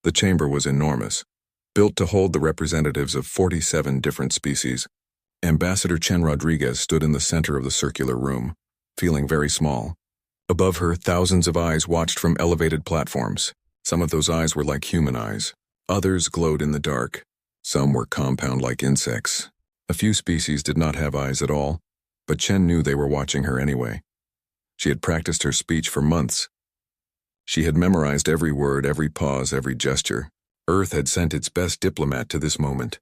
The chamber was enormous, built to hold the representatives of 47 different species. Ambassador Chen Rodriguez stood in the center of the circular room, feeling very small. Above her, thousands of eyes watched from elevated platforms. Some of those eyes were like human eyes. Others glowed in the dark. Some were compound like insects. A few species did not have eyes at all, but Chen knew they were watching her anyway. She had practiced her speech for months. She had memorized every word, every pause, every gesture. Earth had sent its best diplomat to this moment.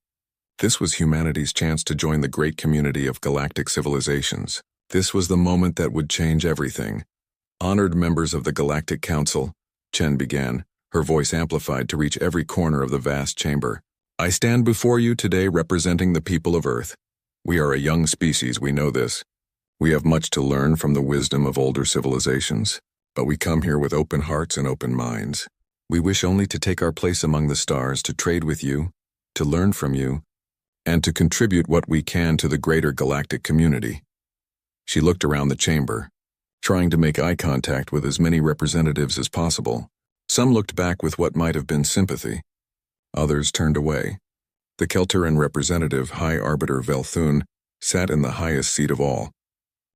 This was humanity's chance to join the great community of galactic civilizations. This was the moment that would change everything. Honored members of the Galactic Council, Chen began, her voice amplified to reach every corner of the vast chamber. I stand before you today representing the people of Earth. We are a young species, we know this. We have much to learn from the wisdom of older civilizations, but we come here with open hearts and open minds. We wish only to take our place among the stars, to trade with you, to learn from you, and to contribute what we can to the greater galactic community. She looked around the chamber, trying to make eye contact with as many representatives as possible. Some looked back with what might have been sympathy. Others turned away. The Kelteran representative, High Arbiter Velthun, sat in the highest seat of all.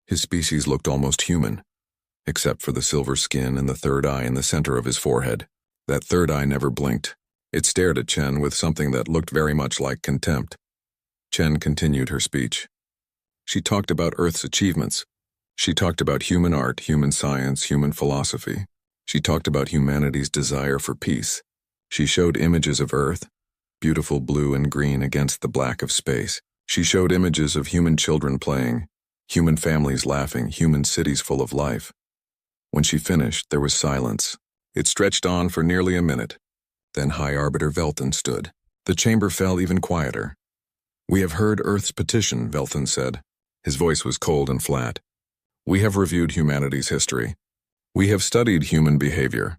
His species looked almost human, except for the silver skin and the third eye in the center of his forehead. That third eye never blinked. It stared at Chen with something that looked very much like contempt. Chen continued her speech. She talked about Earth's achievements. She talked about human art, human science, human philosophy. She talked about humanity's desire for peace. She showed images of Earth, beautiful blue and green against the black of space. She showed images of human children playing, human families laughing, human cities full of life. When she finished, there was silence. It stretched on for nearly a minute. Then High Arbiter Velthun stood. The chamber fell even quieter. We have heard Earth's petition, Velthun said. His voice was cold and flat. We have reviewed humanity's history. We have studied human behavior.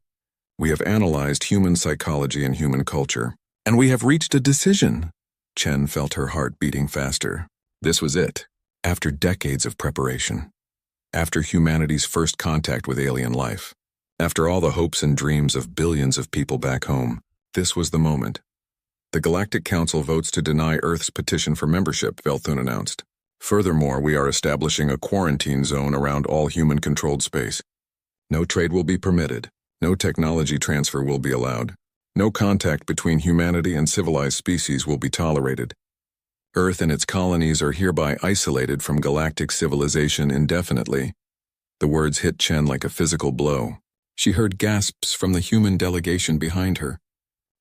We have analyzed human psychology and human culture. And we have reached a decision. Chen felt her heart beating faster. This was it. After decades of preparation. After humanity's first contact with alien life. After all the hopes and dreams of billions of people back home. This was the moment. The Galactic Council votes to deny Earth's petition for membership, Velthun announced. Furthermore, we are establishing a quarantine zone around all human-controlled space. No trade will be permitted. No technology transfer will be allowed. No contact between humanity and civilized species will be tolerated. Earth and its colonies are hereby isolated from galactic civilization indefinitely. The words hit Chen like a physical blow. She heard gasps from the human delegation behind her.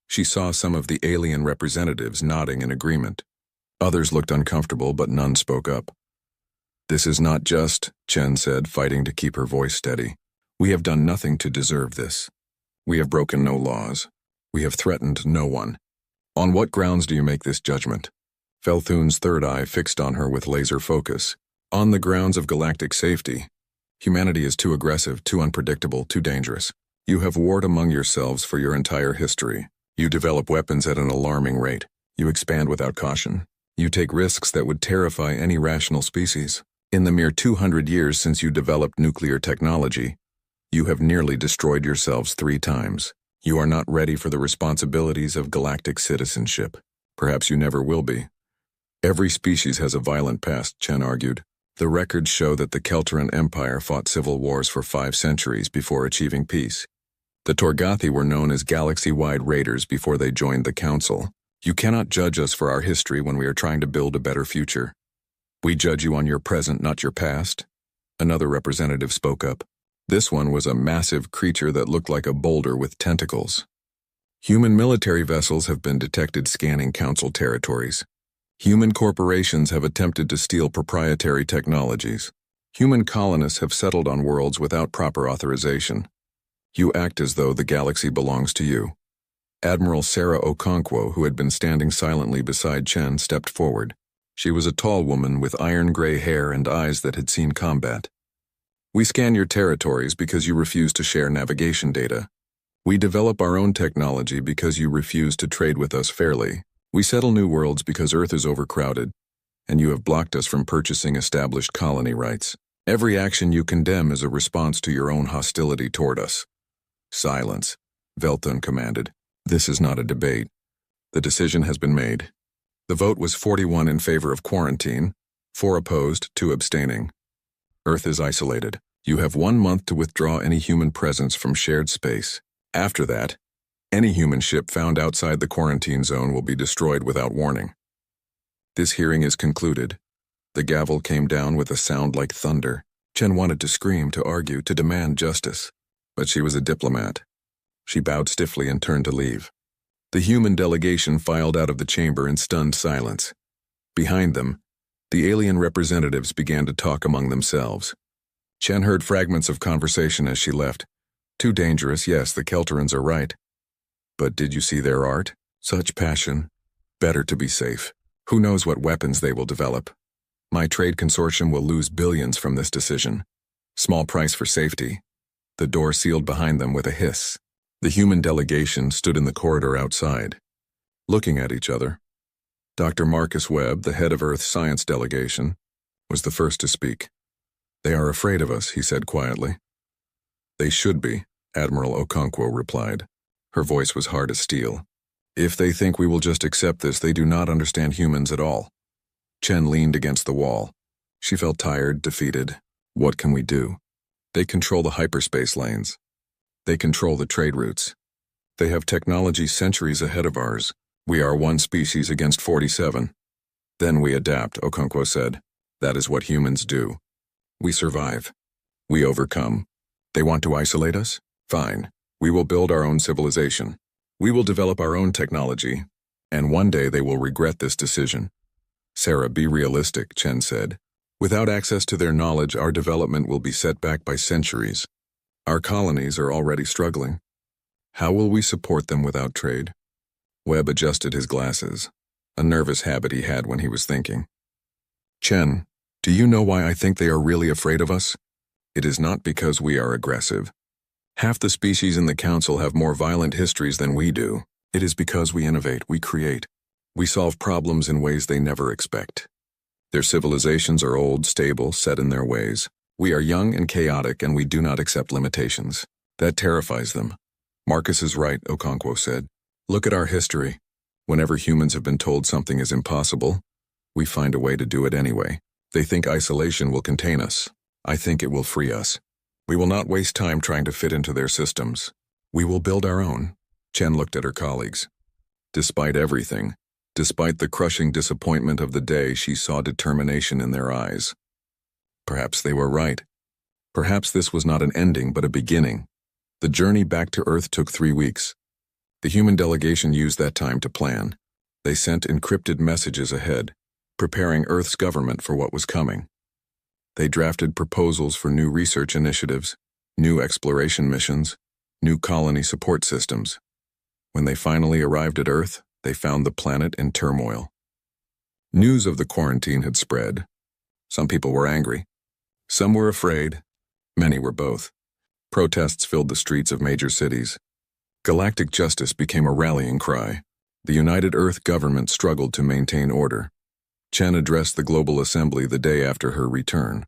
She saw some of the alien representatives nodding in agreement. Others looked uncomfortable, but none spoke up. This is not just, Chen said, fighting to keep her voice steady. We have done nothing to deserve this. We have broken no laws. We have threatened no one. On what grounds do you make this judgment? Velthun's third eye fixed on her with laser focus. On the grounds of galactic safety. Humanity is too aggressive, too unpredictable, too dangerous. You have warred among yourselves for your entire history. You develop weapons at an alarming rate. You expand without caution. You take risks that would terrify any rational species. In the mere 200 years since you developed nuclear technology, you have nearly destroyed yourselves 3 times. You are not ready for the responsibilities of galactic citizenship. Perhaps you never will be. Every species has a violent past, Chen argued. The records show that the Kelteran Empire fought civil wars for 5 centuries before achieving peace. The Torgathi were known as galaxy-wide raiders before they joined the Council. You cannot judge us for our history when we are trying to build a better future. We judge you on your present, not your past. Another representative spoke up. This one was a massive creature that looked like a boulder with tentacles. Human military vessels have been detected scanning Council territories. Human corporations have attempted to steal proprietary technologies. Human colonists have settled on worlds without proper authorization. You act as though the galaxy belongs to you. Admiral Sarah Okonkwo, who had been standing silently beside Chen, stepped forward. She was a tall woman with iron-gray hair and eyes that had seen combat. We scan your territories because you refuse to share navigation data. We develop our own technology because you refuse to trade with us fairly. We settle new worlds because Earth is overcrowded, and you have blocked us from purchasing established colony rights. Every action you condemn is a response to your own hostility toward us. Silence, Velthun commanded. This is not a debate. The decision has been made. The vote was 41 in favor of quarantine, 4 opposed, 2 abstaining. Earth is isolated. You have 1 month to withdraw any human presence from shared space. After that, any human ship found outside the quarantine zone will be destroyed without warning. This hearing is concluded. The gavel came down with a sound like thunder. Chen wanted to scream, to argue, to demand justice. But she was a diplomat. She bowed stiffly and turned to leave. The human delegation filed out of the chamber in stunned silence. Behind them, the alien representatives began to talk among themselves. Chen heard fragments of conversation as she left. Too dangerous, yes, the Kelterans are right. But did you see their art? Such passion. Better to be safe. Who knows what weapons they will develop? My trade consortium will lose billions from this decision. Small price for safety. The door sealed behind them with a hiss. The human delegation stood in the corridor outside, looking at each other. Dr. Marcus Webb, the head of Earth Science Delegation, was the first to speak. They are afraid of us, he said quietly. They should be, Admiral Okonkwo replied. Her voice was hard as steel. If they think we will just accept this, they do not understand humans at all. Chen leaned against the wall. She felt tired, defeated. What can we do? They control the hyperspace lanes. They control the trade routes. They have technology centuries ahead of ours. We are one species against 47. Then we adapt, Okonkwo said. That is what humans do. We survive. We overcome. They want to isolate us? Fine. We will build our own civilization. We will develop our own technology. And one day they will regret this decision. Sarah, be realistic, Chen said. Without access to their knowledge, our development will be set back by centuries. Our colonies are already struggling. How will we support them without trade? Webb adjusted his glasses, a nervous habit he had when he was thinking. Chen, do you know why I think they are really afraid of us? It is not because we are aggressive. Half the species in the Council have more violent histories than we do. It is because we innovate, we create. We solve problems in ways they never expect. Their civilizations are old, stable, set in their ways. We are young and chaotic, and we do not accept limitations. That terrifies them. Marcus is right, Okonkwo said. Look at our history. Whenever humans have been told something is impossible, we find a way to do it anyway. They think isolation will contain us. I think it will free us. We will not waste time trying to fit into their systems. We will build our own. Chen looked at her colleagues. Despite everything, despite the crushing disappointment of the day, she saw determination in their eyes. Perhaps they were right. Perhaps this was not an ending, but a beginning. The journey back to Earth took 3 weeks. The human delegation used that time to plan. They sent encrypted messages ahead, preparing Earth's government for what was coming. They drafted proposals for new research initiatives, new exploration missions, new colony support systems. When they finally arrived at Earth, they found the planet in turmoil. News of the quarantine had spread. Some people were angry. Some were afraid. Many were both. Protests filled the streets of major cities. Galactic justice became a rallying cry. The United Earth government struggled to maintain order. Chen addressed the Global Assembly the day after her return.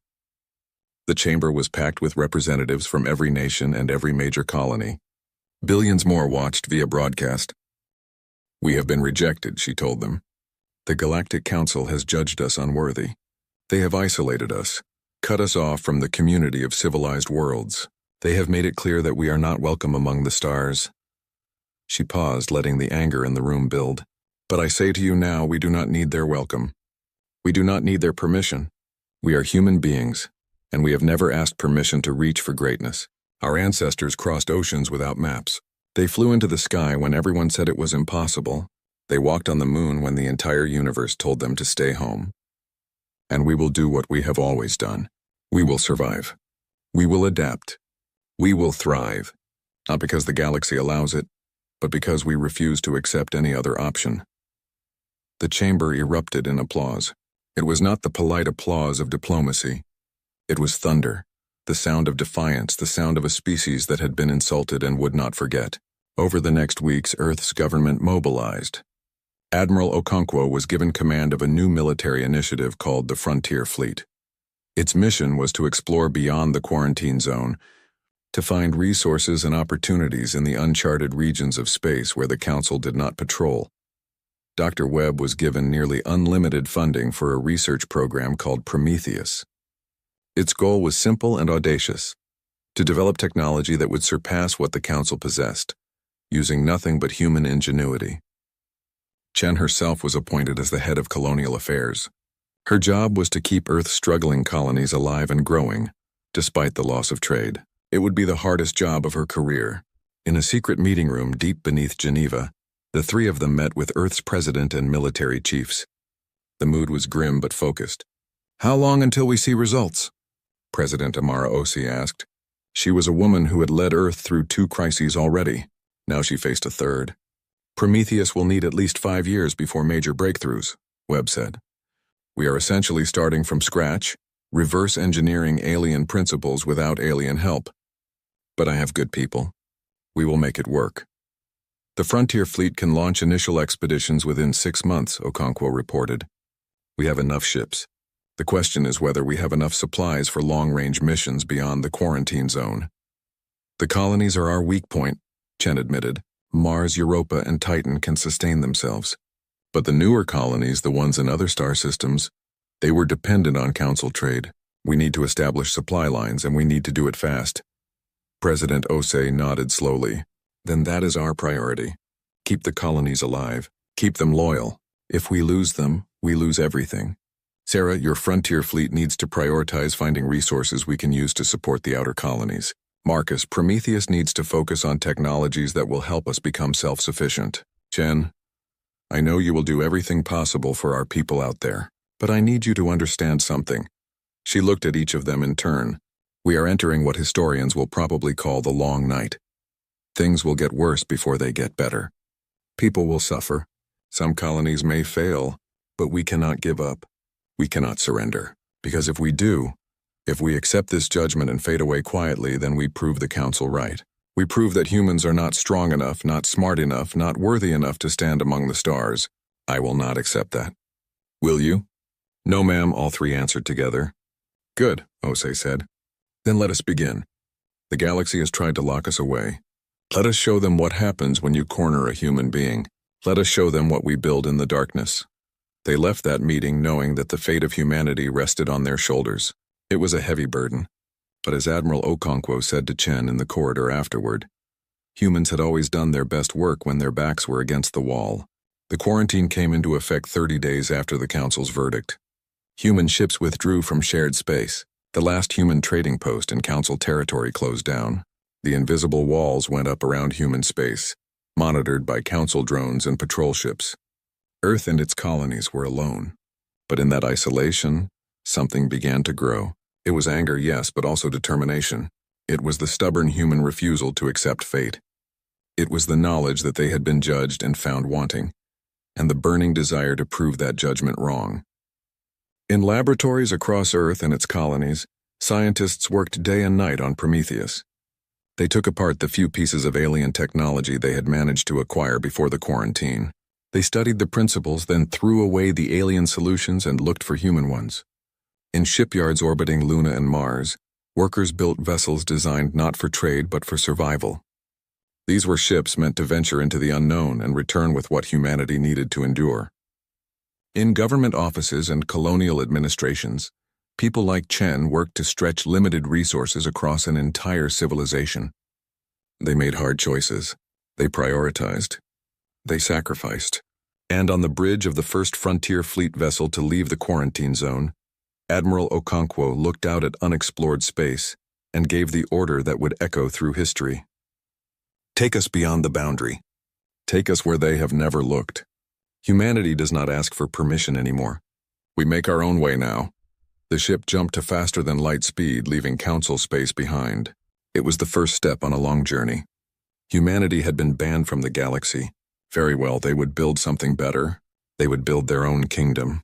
The chamber was packed with representatives from every nation and every major colony. Billions more watched via broadcast. We have been rejected, she told them. The Galactic Council has judged us unworthy. They have isolated us, cut us off from the community of civilized worlds. They have made it clear that we are not welcome among the stars. She paused, letting the anger in the room build. But I say to you now, we do not need their welcome. We do not need their permission. We are human beings, and we have never asked permission to reach for greatness. Our ancestors crossed oceans without maps. They flew into the sky when everyone said it was impossible. They walked on the moon when the entire universe told them to stay home. And we will do what we have always done. We will survive. We will adapt. We will thrive. Not because the galaxy allows it, but because we refuse to accept any other option. The chamber erupted in applause. It was not the polite applause of diplomacy. It was thunder, the sound of defiance, the sound of a species that had been insulted and would not forget. Over the next weeks, Earth's government mobilized. Admiral Okonkwo was given command of a new military initiative called the Frontier Fleet. Its mission was to explore beyond the quarantine zone, to find resources and opportunities in the uncharted regions of space where the Council did not patrol. Dr. Webb was given nearly unlimited funding for a research program called Prometheus. Its goal was simple and audacious: to develop technology that would surpass what the Council possessed, using nothing but human ingenuity. Chen herself was appointed as the head of colonial affairs. Her job was to keep Earth's struggling colonies alive and growing, despite the loss of trade. It would be the hardest job of her career. In a secret meeting room deep beneath Geneva, the three of them met with Earth's president and military chiefs. The mood was grim but focused. "How long until we see results?" President Amara Osi asked. She was a woman who had led Earth through 2 crises already. Now she faced a third. "Prometheus will need at least 5 years before major breakthroughs," Webb said. "We are essentially starting from scratch, reverse engineering alien principles without alien help. But I have good people. We will make it work." "The Frontier Fleet can launch initial expeditions within 6 months," Okonkwo reported. "We have enough ships. The question is whether we have enough supplies for long-range missions beyond the quarantine zone." "The colonies are our weak point," Chen admitted. "Mars, Europa, and Titan can sustain themselves. But the newer colonies, the ones in other star systems, they were dependent on Council trade. We need to establish supply lines, and we need to do it fast." President Osei nodded slowly. "Then that is our priority. Keep the colonies alive. Keep them loyal. If we lose them, we lose everything. Sarah, your Frontier Fleet needs to prioritize finding resources we can use to support the outer colonies. Marcus, Prometheus needs to focus on technologies that will help us become self-sufficient. Chen, I know you will do everything possible for our people out there, but I need you to understand something." She looked at each of them in turn. "We are entering what historians will probably call the long night. Things will get worse before they get better. People will suffer. Some colonies may fail, but we cannot give up. We cannot surrender, because if we do, if we accept this judgment and fade away quietly, then we prove the Council right. We prove that humans are not strong enough, not smart enough, not worthy enough to stand among the stars. I will not accept that." "Will you?" "No, ma'am," all 3 answered together. "Good," Osei said. "Then let us begin. The galaxy has tried to lock us away. Let us show them what happens when you corner a human being. Let us show them what we build in the darkness." They left that meeting knowing that the fate of humanity rested on their shoulders. It was a heavy burden. But as Admiral Okonkwo said to Chen in the corridor afterward, humans had always done their best work when their backs were against the wall. The quarantine came into effect 30 days after the Council's verdict. Human ships withdrew from shared space. The last human trading post in Council territory closed down. The invisible walls went up around human space, monitored by Council drones and patrol ships. Earth and its colonies were alone. But in that isolation, something began to grow. It was anger, yes, but also determination. It was the stubborn human refusal to accept fate. It was the knowledge that they had been judged and found wanting, and the burning desire to prove that judgment wrong. In laboratories across Earth and its colonies, scientists worked day and night on Prometheus. They took apart the few pieces of alien technology they had managed to acquire before the quarantine. They studied the principles, then threw away the alien solutions and looked for human ones. In shipyards orbiting Luna and Mars, workers built vessels designed not for trade but for survival. These were ships meant to venture into the unknown and return with what humanity needed to endure. In government offices and colonial administrations, people like Chen worked to stretch limited resources across an entire civilization. They made hard choices. They prioritized. They sacrificed. And on the bridge of the first Frontier Fleet vessel to leave the quarantine zone, Admiral Okonkwo looked out at unexplored space and gave the order that would echo through history. "Take us beyond the boundary. Take us where they have never looked. Humanity does not ask for permission anymore. We make our own way now." The ship jumped to faster than light speed, leaving Council space behind. It was the first step on a long journey. Humanity had been banned from the galaxy. Very well, they would build something better. They would build their own kingdom.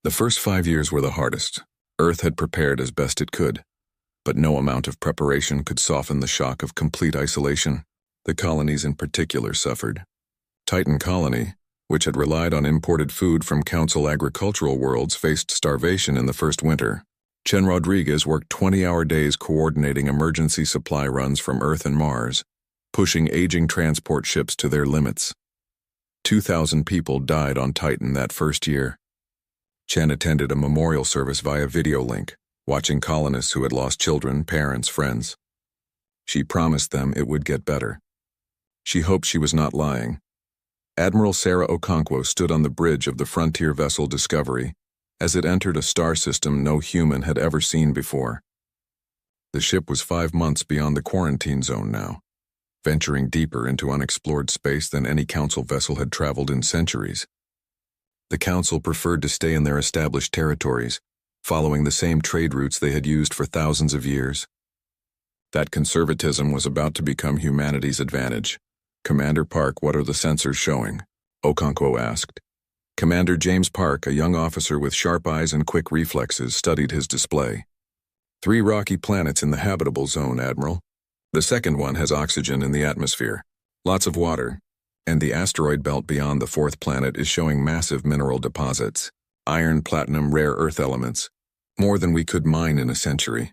The first 5 years were the hardest. Earth had prepared as best it could, but no amount of preparation could soften the shock of complete isolation. The colonies in particular suffered. Titan Colony, which had relied on imported food from Council agricultural worlds, faced starvation in the first winter. Chen Rodriguez worked 20-hour days coordinating emergency supply runs from Earth and Mars, pushing aging transport ships to their limits. 2,000 people died on Titan that first year. Chen attended a memorial service via video link, watching colonists who had lost children, parents, friends. She promised them it would get better. She hoped she was not lying. Admiral Sarah Okonkwo stood on the bridge of the frontier vessel Discovery as it entered a star system no human had ever seen before. The ship was 5 months beyond the quarantine zone now, venturing deeper into unexplored space than any Council vessel had traveled in centuries. The Council preferred to stay in their established territories, following the same trade routes they had used for thousands of years. That conservatism was about to become humanity's advantage. "Commander Park, what are the sensors showing?" Okonkwo asked. Commander James Park, a young officer with sharp eyes and quick reflexes, studied his display. 3 rocky planets in the habitable zone, Admiral. The second one has oxygen in the atmosphere, lots of water, and the asteroid belt beyond the 4th planet is showing massive mineral deposits, iron, platinum, rare earth elements, more than we could mine in a century.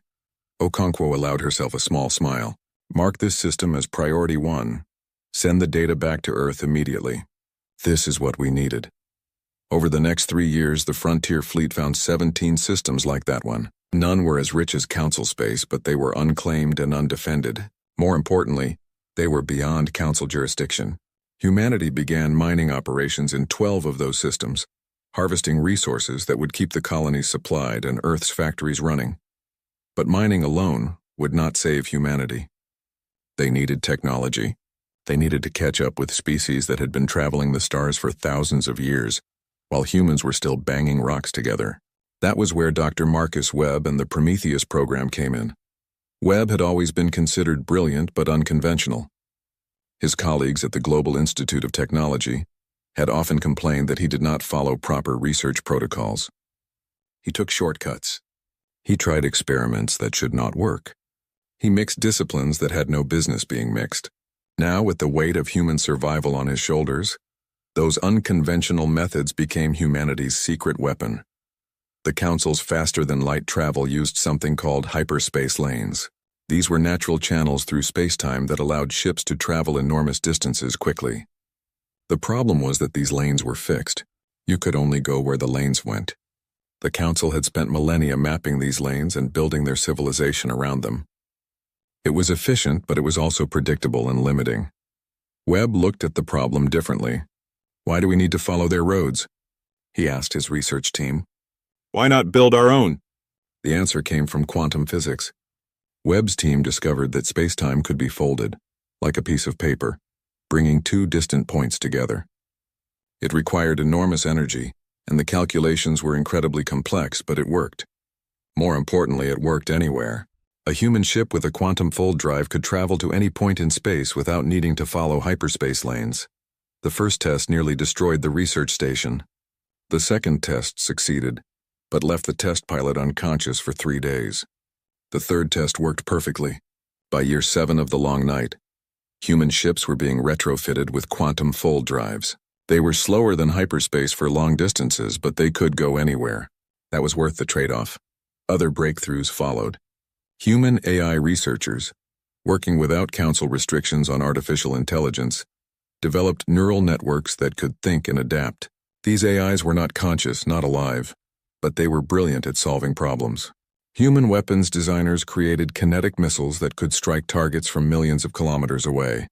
Okonkwo allowed herself a small smile. "Mark this system as priority 1. Send the data back to Earth immediately. This is what we needed." Over the next 3 years, the Frontier Fleet found 17 systems like that one. None were as rich as Council space, but they were unclaimed and undefended. More importantly, they were beyond Council jurisdiction. Humanity began mining operations in 12 of those systems, harvesting resources that would keep the colonies supplied and Earth's factories running. But mining alone would not save humanity. They needed technology. They needed to catch up with species that had been traveling the stars for thousands of years, while humans were still banging rocks together. That was where Dr. Marcus Webb and the Prometheus program came in. Webb had always been considered brilliant but unconventional. His colleagues at the Global Institute of Technology had often complained that he did not follow proper research protocols. He took shortcuts. He tried experiments that should not work. He mixed disciplines that had no business being mixed. Now, with the weight of human survival on his shoulders, those unconventional methods became humanity's secret weapon. The Council's faster-than-light travel used something called hyperspace lanes. These were natural channels through spacetime that allowed ships to travel enormous distances quickly. The problem was that these lanes were fixed. You could only go where the lanes went. The Council had spent millennia mapping these lanes and building their civilization around them. It was efficient, but it was also predictable and limiting. Webb looked at the problem differently. "Why do we need to follow their roads?" he asked his research team. "Why not build our own?" The answer came from quantum physics. Webb's team discovered that spacetime could be folded, like a piece of paper, bringing 2 distant points together. It required enormous energy, and the calculations were incredibly complex, but it worked. More importantly, it worked anywhere. A human ship with a quantum fold drive could travel to any point in space without needing to follow hyperspace lanes. The first test nearly destroyed the research station. The second test succeeded, but left the test pilot unconscious for 3 days. The third test worked perfectly. By year 7 of the long night, human ships were being retrofitted with quantum fold drives. They were slower than hyperspace for long distances, but they could go anywhere. That was worth the trade-off. Other breakthroughs followed. Human AI researchers, working without Council restrictions on artificial intelligence, developed neural networks that could think and adapt. These AIs were not conscious, not alive, but they were brilliant at solving problems. Human weapons designers created kinetic missiles that could strike targets from millions of kilometers away.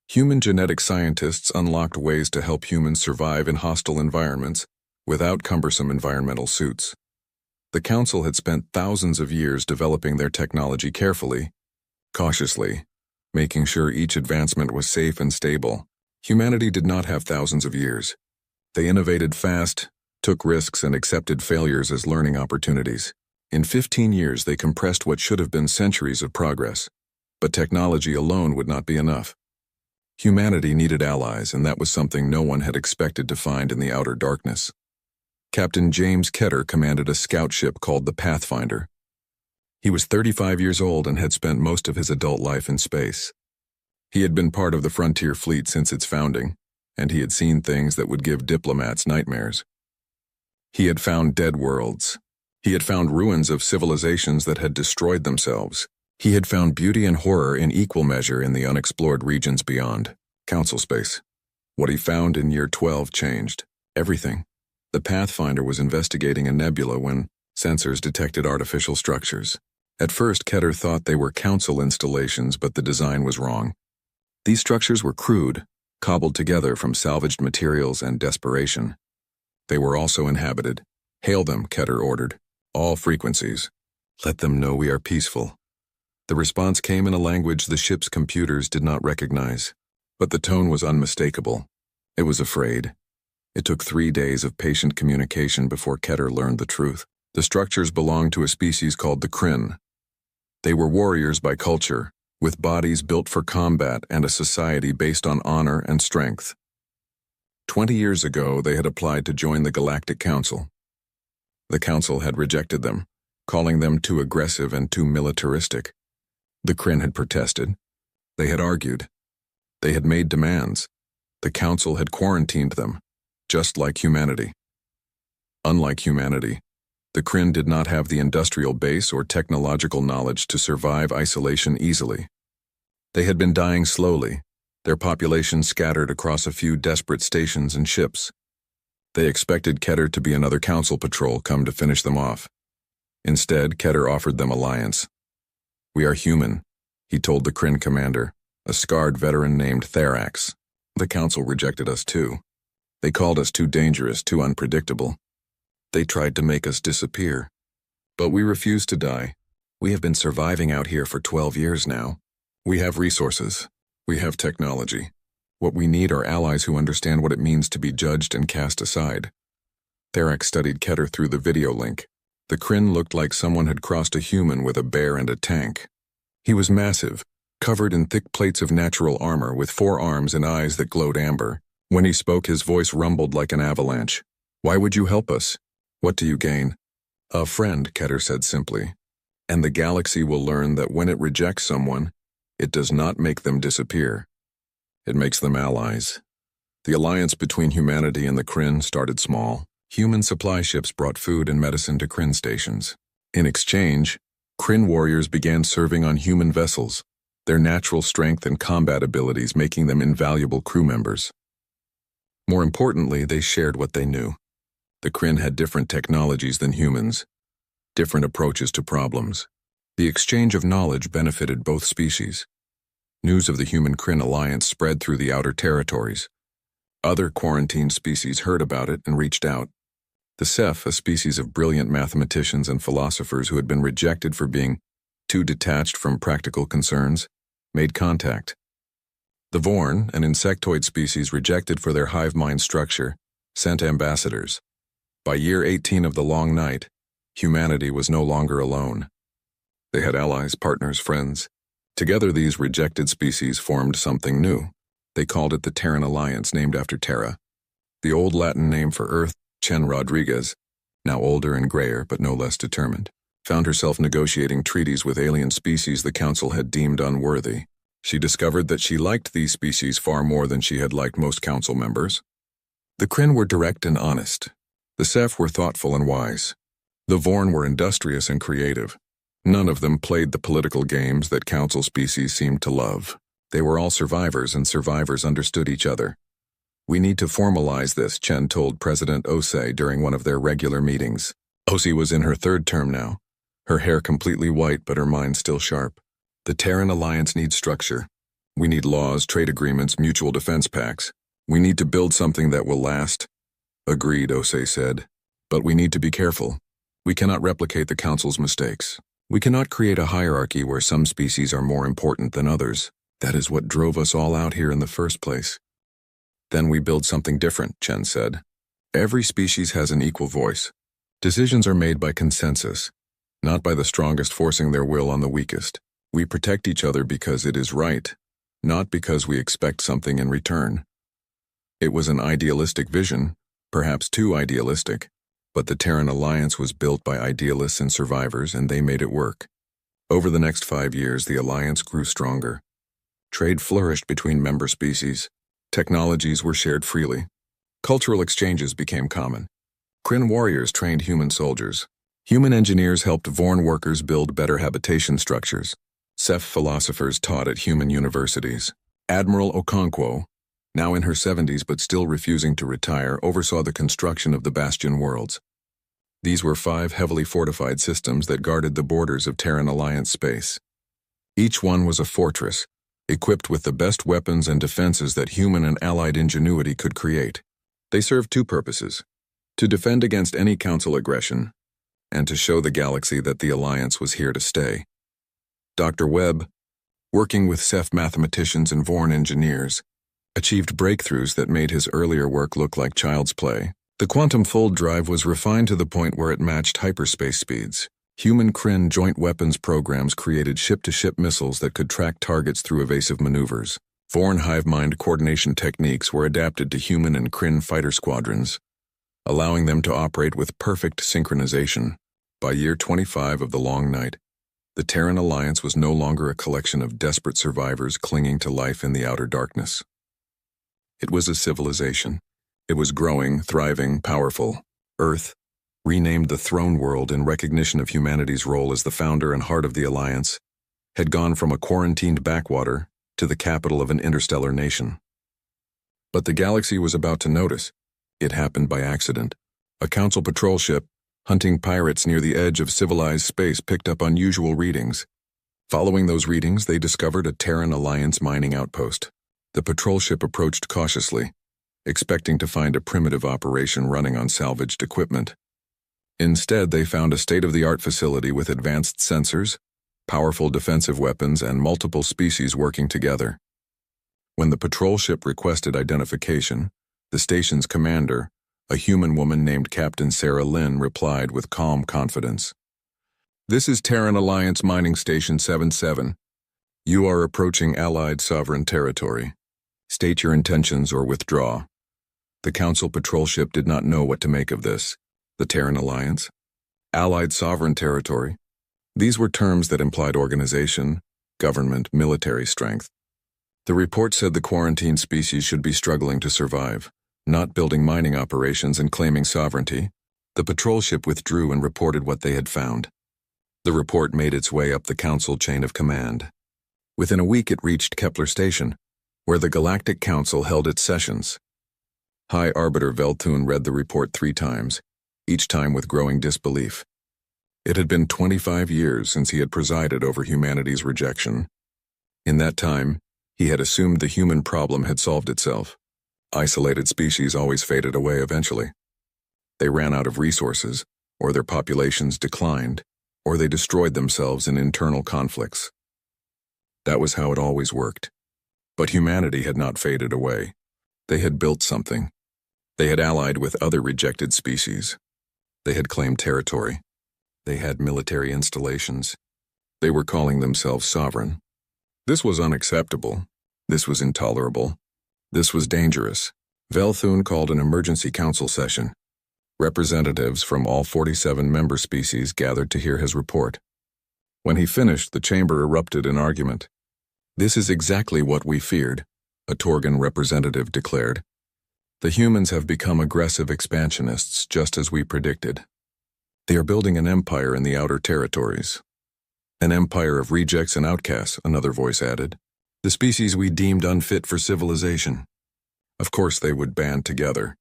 Human genetic scientists unlocked ways to help humans survive in hostile environments without cumbersome environmental suits. The Council had spent thousands of years developing their technology carefully, cautiously, making sure each advancement was safe and stable. Humanity did not have thousands of years. They innovated fast, took risks, and accepted failures as learning opportunities. In 15 years, they compressed what should have been centuries of progress. But technology alone would not be enough. Humanity needed allies, and that was something no one had expected to find in the outer darkness. Captain James Ketter commanded a scout ship called the Pathfinder. He was 35 years old and had spent most of his adult life in space. He had been part of the Frontier Fleet since its founding, and he had seen things that would give diplomats nightmares. He had found dead worlds, He had found ruins of civilizations that had destroyed themselves. He had found beauty and horror in equal measure in the unexplored regions beyond. Council space. What he found in year 12 changed everything. The Pathfinder was investigating a nebula when sensors detected artificial structures. At first, Keter thought they were council installations, but the design was wrong. These structures were crude, cobbled together from salvaged materials and desperation. They were also inhabited. Hail them, Keter ordered. All frequencies. Let them know we are peaceful. The response came in a language the ship's computers did not recognize, but the tone was unmistakable. It was afraid. It took 3 days of patient communication before Keter learned the truth. The structures belonged to a species called the Kryn. They were warriors by culture, with bodies built for combat and a society based on honor and strength. 20 years ago, they had applied to join the Galactic Council. The Council had rejected them, calling them too aggressive and too militaristic. The Kryn had protested. They had argued. They had made demands. The Council had quarantined them, just like humanity. Unlike humanity, the Kryn did not have the industrial base or technological knowledge to survive isolation easily. They had been dying slowly, their population scattered across a few desperate stations and ships. They expected Keter to be another council patrol come to finish them off. Instead, Keter offered them alliance. We are human, he told the Kryn commander, a scarred veteran named Therax. The council rejected us too. They called us too dangerous, too unpredictable. They tried to make us disappear. But we refused to die. We have been surviving out here for 12 years now. We have resources. We have technology. What we need are allies who understand what it means to be judged and cast aside. Therax studied Keter through the video link. The Kryn looked like someone had crossed a human with a bear and a tank. He was massive, covered in thick plates of natural armor with 4 arms and eyes that glowed amber. When he spoke, his voice rumbled like an avalanche. Why would you help us? What do you gain? A friend, Keter said simply. And the galaxy will learn that when it rejects someone, it does not make them disappear. It makes them allies. The alliance between humanity and the Kryn started small. Human supply ships brought food and medicine to Kryn stations. In exchange, Kryn warriors began serving on human vessels, their natural strength and combat abilities making them invaluable crew members. More importantly, they shared what they knew. The Kryn had different technologies than humans, different approaches to problems. The exchange of knowledge benefited both species. News of the human-Kryn alliance spread through the outer territories. Other quarantined species heard about it and reached out. The scifi, a species of brilliant mathematicians and philosophers who had been rejected for being too detached from practical concerns, made contact. The Vorn, an insectoid species rejected for their hive mind structure, sent ambassadors. By year 18 of the Long Night, humanity was no longer alone. They had allies, partners, friends. Together, these rejected species formed something new. They called it the Terran Alliance, named after Terra. The old Latin name for Earth, Chen Rodriguez, now older and grayer but no less determined, found herself negotiating treaties with alien species the Council had deemed unworthy. She discovered that she liked these species far more than she had liked most Council members. The Kryn were direct and honest. The scifi were thoughtful and wise. The Vorn were industrious and creative. None of them played the political games that Council species seemed to love. They were all survivors, and survivors understood each other. We need to formalize this, Chen told President Osei during one of their regular meetings. Osei was in her 3rd term now, her hair completely white but her mind still sharp. The Terran Alliance needs structure. We need laws, trade agreements, mutual defense pacts. We need to build something that will last. Agreed, Osei said. But we need to be careful. We cannot replicate the Council's mistakes. We cannot create a hierarchy where some species are more important than others. That is what drove us all out here in the first place. Then we build something different, Chen said. Every species has an equal voice. Decisions are made by consensus, not by the strongest forcing their will on the weakest. We protect each other because it is right, not because we expect something in return. It was an idealistic vision, perhaps too idealistic, but the Terran Alliance was built by idealists and survivors, and they made it work. Over the next 5 years, the Alliance grew stronger. Trade flourished between member species. Technologies were shared freely. Cultural exchanges became common. Kryn warriors trained human soldiers. Human engineers helped Vorn workers build better habitation structures. SCI-FI philosophers taught at human universities. Admiral Okonkwo, now in her 70s but still refusing to retire, oversaw the construction of the Bastion worlds. These were 5 heavily fortified systems that guarded the borders of Terran Alliance space. Each one was a fortress, equipped with the best weapons and defenses that human and allied ingenuity could create. They served 2 purposes: to defend against any Council aggression, and to show the galaxy that the Alliance was here to stay. Dr. Webb, working with SCI-FI mathematicians and Vorn engineers, achieved breakthroughs that made his earlier work look like child's play. The quantum fold drive was refined to the point where it matched hyperspace speeds. Human Kryn joint weapons programs created ship-to-ship missiles that could track targets through evasive maneuvers. Vorn hive-mind coordination techniques were adapted to human and Kryn fighter squadrons, allowing them to operate with perfect synchronization. By year 25 of the Long Night, the Terran Alliance was no longer a collection of desperate survivors clinging to life in the outer darkness. It was a civilization. It was growing, thriving, powerful. Earth, renamed the Throne World in recognition of humanity's role as the founder and heart of the Alliance, had gone from a quarantined backwater to the capital of an interstellar nation. But the galaxy was about to notice. It happened by accident. A Council patrol ship, hunting pirates near the edge of civilized space, picked up unusual readings. Following those readings, they discovered a Terran Alliance mining outpost. The patrol ship approached cautiously, expecting to find a primitive operation running on salvaged equipment. Instead, they found a state-of-the-art facility with advanced sensors, powerful defensive weapons, and multiple species working together. When the patrol ship requested identification, the station's commander, a human woman named Captain Sarah Lynn, replied with calm confidence. "This is Terran Alliance Mining Station 77. You are approaching Allied sovereign territory. State your intentions or withdraw." The Council patrol ship did not know what to make of this. The Terran Alliance? Allied sovereign territory? These were terms that implied organization, government, military strength. The report said the quarantined species should be struggling to survive, not building mining operations and claiming sovereignty. The patrol ship withdrew and reported what they had found. The report made its way up the Council chain of command. Within a week, it reached Kepler Station, where the Galactic Council held its sessions. High Arbiter Velthun read the report 3 times, each time with growing disbelief. It had been 25 years since he had presided over humanity's rejection. In that time, he had assumed the human problem had solved itself. Isolated species always faded away eventually. They ran out of resources, or their populations declined, or they destroyed themselves in internal conflicts. That was how it always worked. But humanity had not faded away. They had built something. They had allied with other rejected species. They had claimed territory. They had military installations. They were calling themselves sovereign. This was unacceptable. This was intolerable. This was dangerous. Velthun called an emergency council session. Representatives from all 47 member species gathered to hear his report. When he finished, the chamber erupted in argument. "This is exactly what we feared," a Torgan representative declared. "The humans have become aggressive expansionists, just as we predicted. They are building an empire in the outer territories." "An empire of rejects and outcasts," another voice added. "The species we deemed unfit for civilization." Of course they would band together.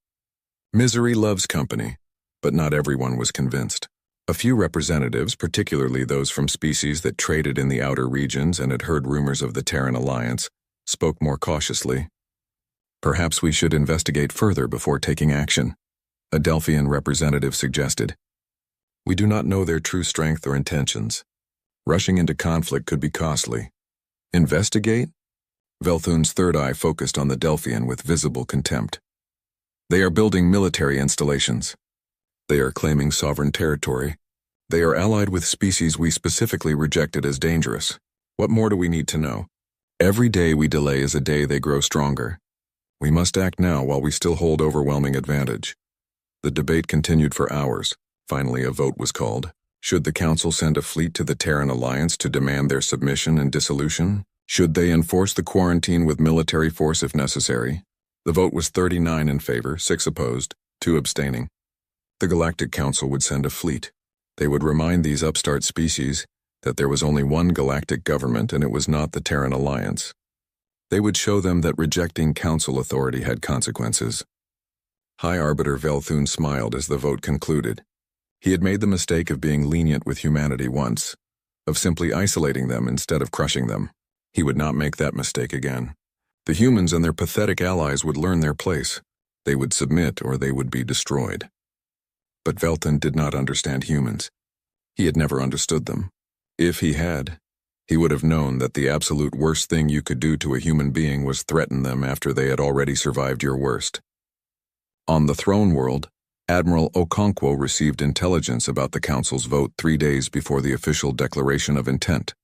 Misery loves company, but not everyone was convinced. A few representatives, particularly those from species that traded in the outer regions and had heard rumors of the Terran Alliance, spoke more cautiously. "Perhaps we should investigate further before taking action," a Delphian representative suggested. "We do not know their true strength or intentions. Rushing into conflict could be costly." "Investigate?" Velthun's third eye focused on the Delphian with visible contempt. "They are building military installations. They are claiming sovereign territory. They are allied with species we specifically rejected as dangerous. What more do we need to know? Every day we delay is a day they grow stronger. We must act now while we still hold overwhelming advantage." The debate continued for hours. Finally, a vote was called. Should the Council send a fleet to the Terran Alliance to demand their submission and dissolution? Should they enforce the quarantine with military force if necessary? The vote was 39 in favor, 6 opposed, 2 abstaining. The Galactic Council would send a fleet. They would remind these upstart species that there was only one galactic government and it was not the Terran Alliance. They would show them that rejecting council authority had consequences. High Arbiter Velthun smiled as the vote concluded. He had made the mistake of being lenient with humanity once, of simply isolating them instead of crushing them. He would not make that mistake again. The humans and their pathetic allies would learn their place. They would submit or they would be destroyed. But Velthun did not understand humans. He had never understood them. If he had, he would have known that the absolute worst thing you could do to a human being was threaten them after they had already survived your worst. On the throne world, Admiral Okonkwo received intelligence about the Council's vote 3 days before the official declaration of intent.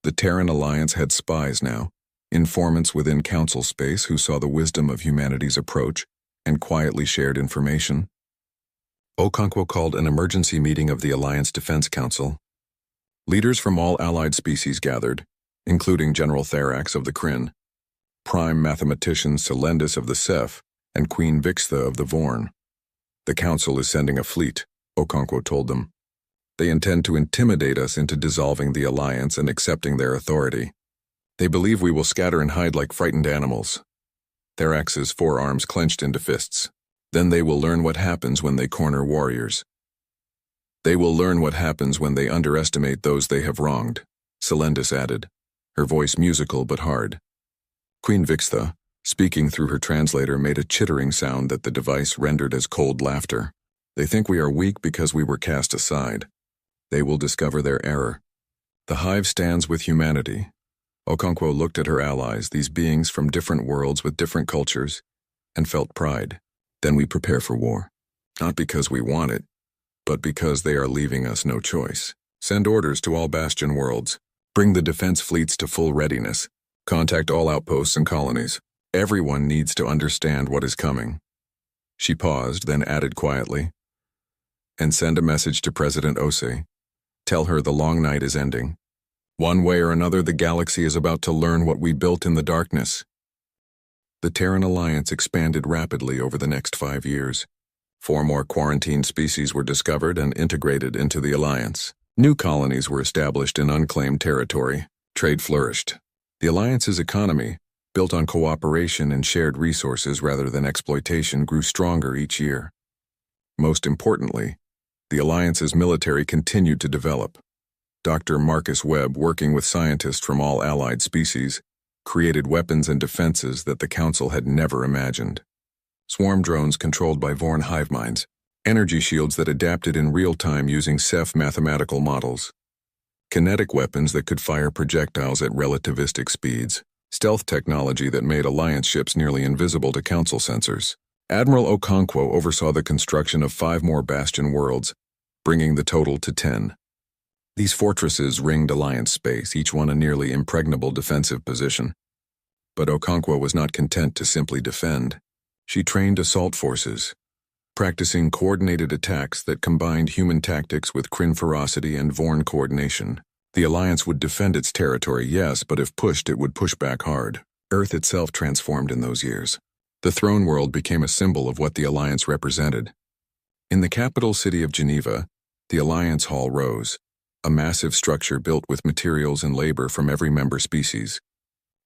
The Terran Alliance had spies now, informants within Council space who saw the wisdom of humanity's approach and quietly shared information. Okonkwo called an emergency meeting of the Alliance Defense Council. Leaders from all allied species gathered, including General Therax of the Kryn, prime mathematician Selendis of the Ceph, and Queen Vixtha of the Vorn. The Council is sending a fleet, Okonkwo told them. They intend to intimidate us into dissolving the Alliance and accepting their authority. They believe we will scatter and hide like frightened animals. Therax's forearms clenched into fists. Then they will learn what happens when they corner warriors. They will learn what happens when they underestimate those they have wronged, Selendis added, her voice musical but hard. Queen Vixtha, speaking through her translator, made a chittering sound that the device rendered as cold laughter. They think we are weak because we were cast aside. They will discover their error. The Hive stands with humanity. Okonkwo looked at her allies, these beings from different worlds with different cultures, and felt pride. Then we prepare for war. Not because we want it, but because they are leaving us no choice. Send orders to all Bastion worlds. Bring the defense fleets to full readiness. Contact all outposts and colonies. Everyone needs to understand what is coming. She paused, then added quietly, and send a message to President Ose. Tell her the long night is ending. One way or another, the galaxy is about to learn what we built in the darkness. The Terran Alliance expanded rapidly over the next 5 years. 4 more quarantined species were discovered and integrated into the Alliance. New colonies were established in unclaimed territory. Trade flourished. The Alliance's economy, built on cooperation and shared resources rather than exploitation, grew stronger each year. Most importantly, the Alliance's military continued to develop. Dr. Marcus Webb, working with scientists from all allied species, created weapons and defenses that the Council had never imagined. Swarm drones controlled by Vorn hive minds, energy shields that adapted in real time using Ceph mathematical models, kinetic weapons that could fire projectiles at relativistic speeds, stealth technology that made Alliance ships nearly invisible to Council sensors. Admiral Okonkwo oversaw the construction of 5 more Bastion worlds, bringing the total to 10. These fortresses ringed Alliance space, each one a nearly impregnable defensive position. But Okonkwo was not content to simply defend. She trained assault forces, practicing coordinated attacks that combined human tactics with Kryn ferocity and Vorn coordination. The Alliance would defend its territory, yes, but if pushed, it would push back hard. Earth itself transformed in those years. The throne world became a symbol of what the Alliance represented. In the capital city of Geneva, the Alliance Hall rose, a massive structure built with materials and labor from every member species.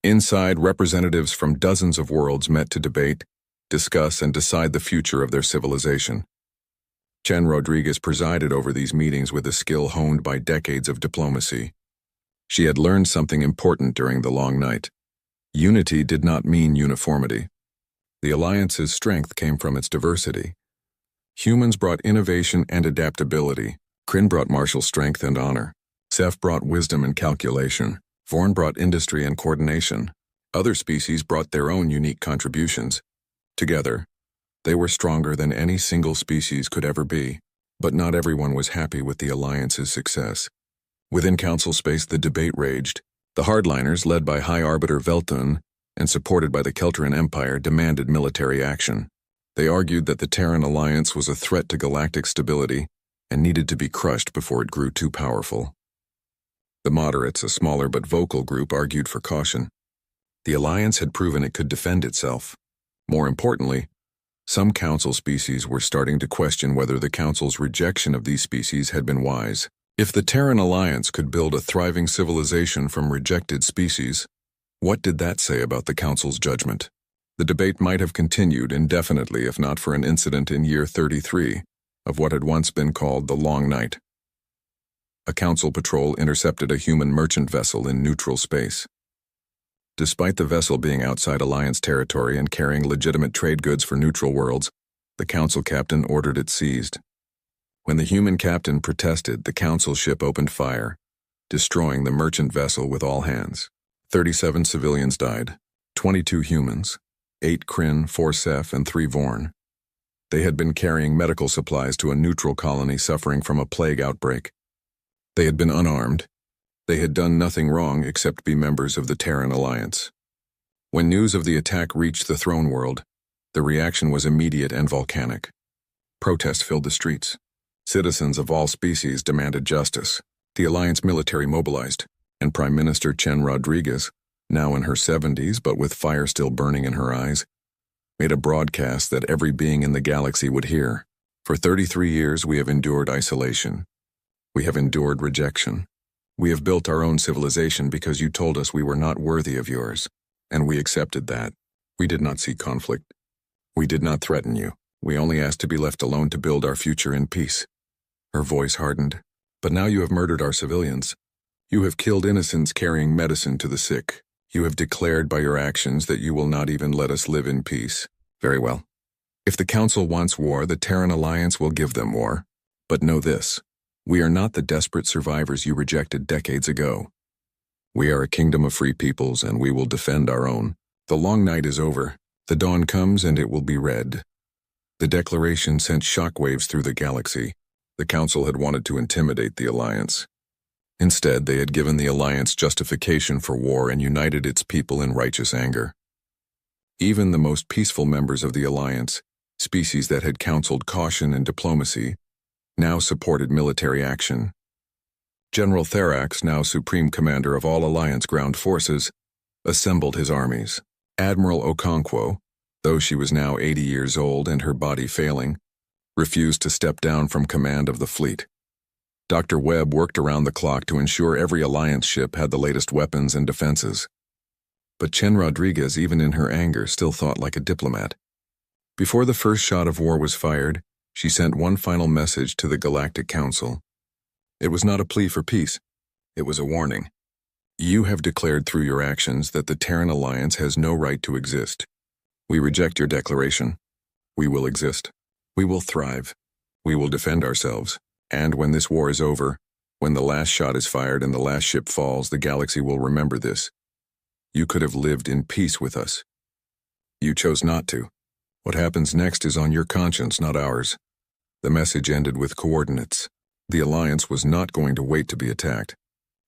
Inside, representatives from dozens of worlds met to debate, discuss, and decide the future of their civilization. Chen Rodriguez presided over these meetings with a skill honed by decades of diplomacy. She had learned something important during the long night. Unity did not mean uniformity. The Alliance's strength came from its diversity. Humans brought innovation and adaptability. Kryn brought martial strength and honor. Ceph brought wisdom and calculation. Vorn brought industry and coordination. Other species brought their own unique contributions. Together, they were stronger than any single species could ever be. But not everyone was happy with the Alliance's success. Within Council space, the debate raged. The hardliners, led by High Arbiter Velthun and supported by the Keltran Empire, demanded military action. They argued that the Terran Alliance was a threat to galactic stability and needed to be crushed before it grew too powerful. The moderates, a smaller but vocal group, argued for caution. The Alliance had proven it could defend itself. More importantly, Some Council species were starting to question whether the Council's rejection of these species had been wise. If the Terran Alliance could build a thriving civilization from rejected species, what did that say about the Council's judgment? The debate might have continued indefinitely if not for an incident in year 33 of what had once been called the Long Night. A Council patrol intercepted a human merchant vessel in neutral space. Despite the vessel being outside Alliance territory and carrying legitimate trade goods for neutral worlds, the Council captain ordered it seized. When the human captain protested, the Council ship opened fire, destroying the merchant vessel with all hands. 37 civilians died, 22 humans, 8 Kryn, 4 Sef, and 3 Vorn. They had been carrying medical supplies to a neutral colony suffering from a plague outbreak. They had been unarmed. They had done nothing wrong except be members of the Terran Alliance. When news of the attack reached the throne world, the reaction was immediate and volcanic. Protests filled the streets. Citizens of all species demanded justice. The Alliance military mobilized, and Prime Minister Chen Rodriguez, now in her 70s but with fire still burning in her eyes, made a broadcast that every being in the galaxy would hear. For 33 years we have endured isolation. We have endured rejection. We have built our own civilization because you told us we were not worthy of yours, and we accepted that. We did not seek conflict. We did not threaten you. We only asked to be left alone to build our future in peace. Her voice hardened. But now you have murdered our civilians. You have killed innocents carrying medicine to the sick. You have declared by your actions that you will not even let us live in peace. Very well. If the Council wants war, the Terran Alliance will give them war. But know this. We are not the desperate survivors you rejected decades ago. We are a kingdom of free peoples, and we will defend our own. The long night is over. The dawn comes, and it will be red. The declaration sent shockwaves through the galaxy. The Council had wanted to intimidate the Alliance. Instead, they had given the Alliance justification for war and united its people in righteous anger. Even the most peaceful members of the Alliance, species that had counseled caution and diplomacy, now supported military action. General Therax, now Supreme Commander of all Alliance ground forces, assembled his armies. Admiral Okonkwo, though she was now 80 years old and her body failing, refused to step down from command of the fleet. Dr. Webb worked around the clock to ensure every Alliance ship had the latest weapons and defenses. But Chen Rodriguez, even in her anger, still thought like a diplomat. Before the first shot of war was fired, she sent one final message to the Galactic Council. It was not a plea for peace. It was a warning. You have declared through your actions that the Terran Alliance has no right to exist. We reject your declaration. We will exist. We will thrive. We will defend ourselves. And when this war is over, when the last shot is fired and the last ship falls, the galaxy will remember this. You could have lived in peace with us. You chose not to. What happens next is on your conscience, not ours. The message ended with coordinates. The Alliance was not going to wait to be attacked.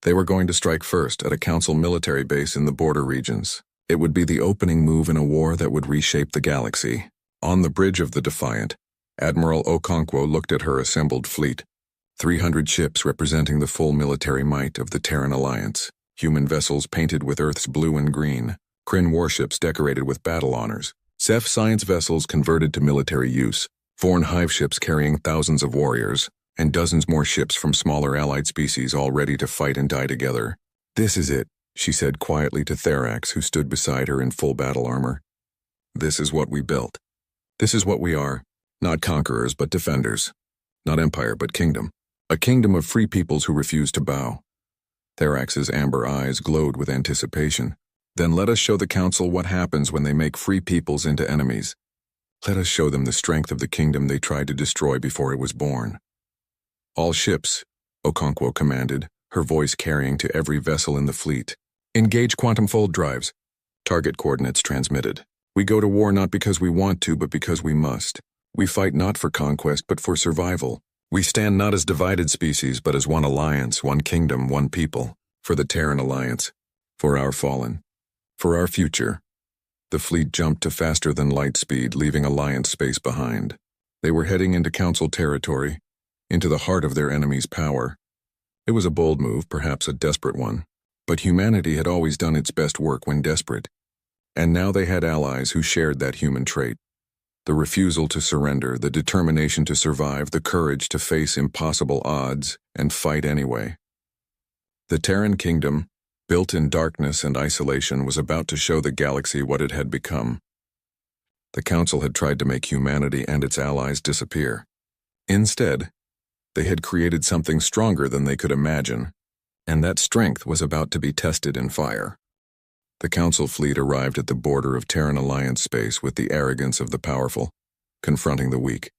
They were going to strike first at a Council military base in the border regions. It would be the opening move in a war that would reshape the galaxy. On the bridge of the Defiant, Admiral Okonkwo looked at her assembled fleet. 300 ships representing the full military might of the Terran Alliance. Human vessels painted with Earth's blue and green. Kryn warships decorated with battle honors. Sef science vessels converted to military use. Foreign hive ships carrying thousands of warriors. And dozens more ships from smaller allied species all ready to fight and die together. This is it, she said quietly to Therax, who stood beside her in full battle armor. This is what we built. This is what we are. Not conquerors, but defenders. Not empire, but kingdom. A kingdom of free peoples who refuse to bow. Therax's amber eyes glowed with anticipation. Then let us show the Council what happens when they make free peoples into enemies. Let us show them the strength of the kingdom they tried to destroy before it was born. All ships, Okonkwo commanded, her voice carrying to every vessel in the fleet. Engage quantum fold drives. Target coordinates transmitted. We go to war not because we want to, but because we must. We fight not for conquest, but for survival. We stand not as divided species, but as one alliance, one kingdom, one people. For the Terran Alliance. For our fallen. For our future. The fleet jumped to faster than light speed, leaving Alliance space behind. They were heading into Council territory, into the heart of their enemy's power. It was a bold move, perhaps a desperate one, but humanity had always done its best work when desperate, and now they had allies who shared that human trait. The refusal to surrender, the determination to survive, the courage to face impossible odds and fight anyway. The Terran kingdom, built in darkness and isolation, was about to show the galaxy what it had become. The Council had tried to make humanity and its allies disappear. Instead, they had created something stronger than they could imagine, and that strength was about to be tested in fire. The Council fleet arrived at the border of Terran Alliance space with the arrogance of the powerful, confronting the weak.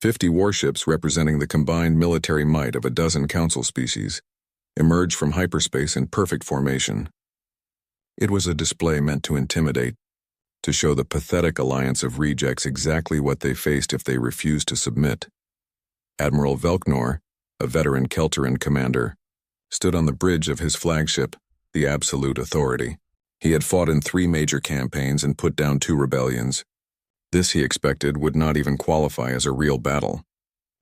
50 warships representing the combined military might of a dozen Council species emerged from hyperspace in perfect formation. It was a display meant to intimidate, to show the pathetic alliance of rejects exactly what they faced if they refused to submit. Admiral Velknor, a veteran Kelteran commander, stood on the bridge of his flagship, the Absolute Authority. He had fought in 3 major campaigns and put down 2 rebellions. This, he expected, would not even qualify as a real battle.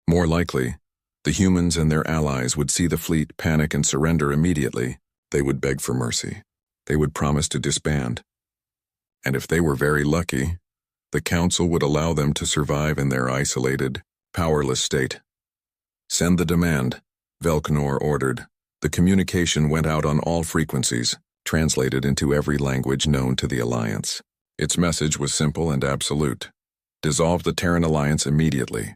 More likely, the humans and their allies would see the fleet panic and surrender immediately. They would beg for mercy. They would promise to disband. And if they were very lucky, the Council would allow them to survive in their isolated, powerless state. "Send the demand," Velknor ordered. The communication went out on all frequencies, translated into every language known to the Alliance. Its message was simple and absolute. Dissolve the Terran Alliance immediately.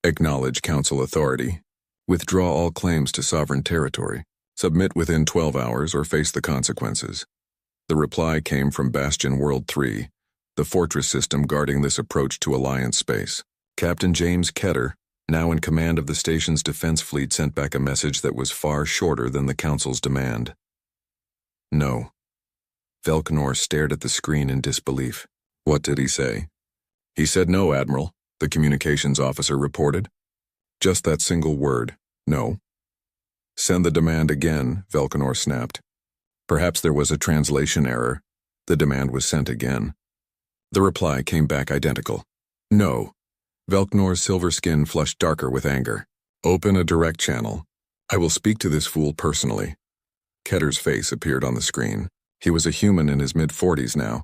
Acknowledge Council authority. Withdraw all claims to sovereign territory. Submit within 12 hours or face the consequences. The reply came from Bastion World 3, the fortress system guarding this approach to Alliance space. Captain James Ketter, now in command of the station's defense fleet, sent back a message that was far shorter than the Council's demand. No. Velknor stared at the screen in disbelief. What did he say? He said no, Admiral, the communications officer reported. Just that single word, no. Send the demand again, Velknor snapped. Perhaps there was a translation error. The demand was sent again. The reply came back identical. No. Velknor's silver skin flushed darker with anger. Open a direct channel. I will speak to this fool personally. Ketter's face appeared on the screen. He was a human in his mid-40s now,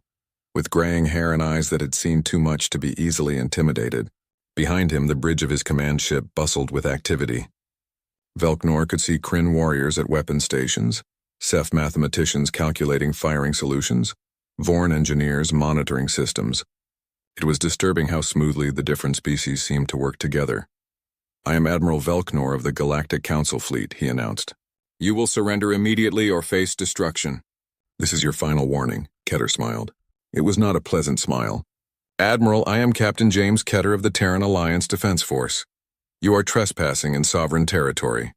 with graying hair and eyes that had seen too much to be easily intimidated. Behind him, the bridge of his command ship bustled with activity. Velknor could see Kryn warriors at weapon stations, Ceph mathematicians calculating firing solutions, Vorn engineers monitoring systems. It was disturbing how smoothly the different species seemed to work together. I am Admiral Velknor of the Galactic Council Fleet, he announced. You will surrender immediately or face destruction. This is your final warning, Ketter smiled. It was not a pleasant smile. Admiral, I am Captain James Ketter of the Terran Alliance Defense Force. You are trespassing in sovereign territory.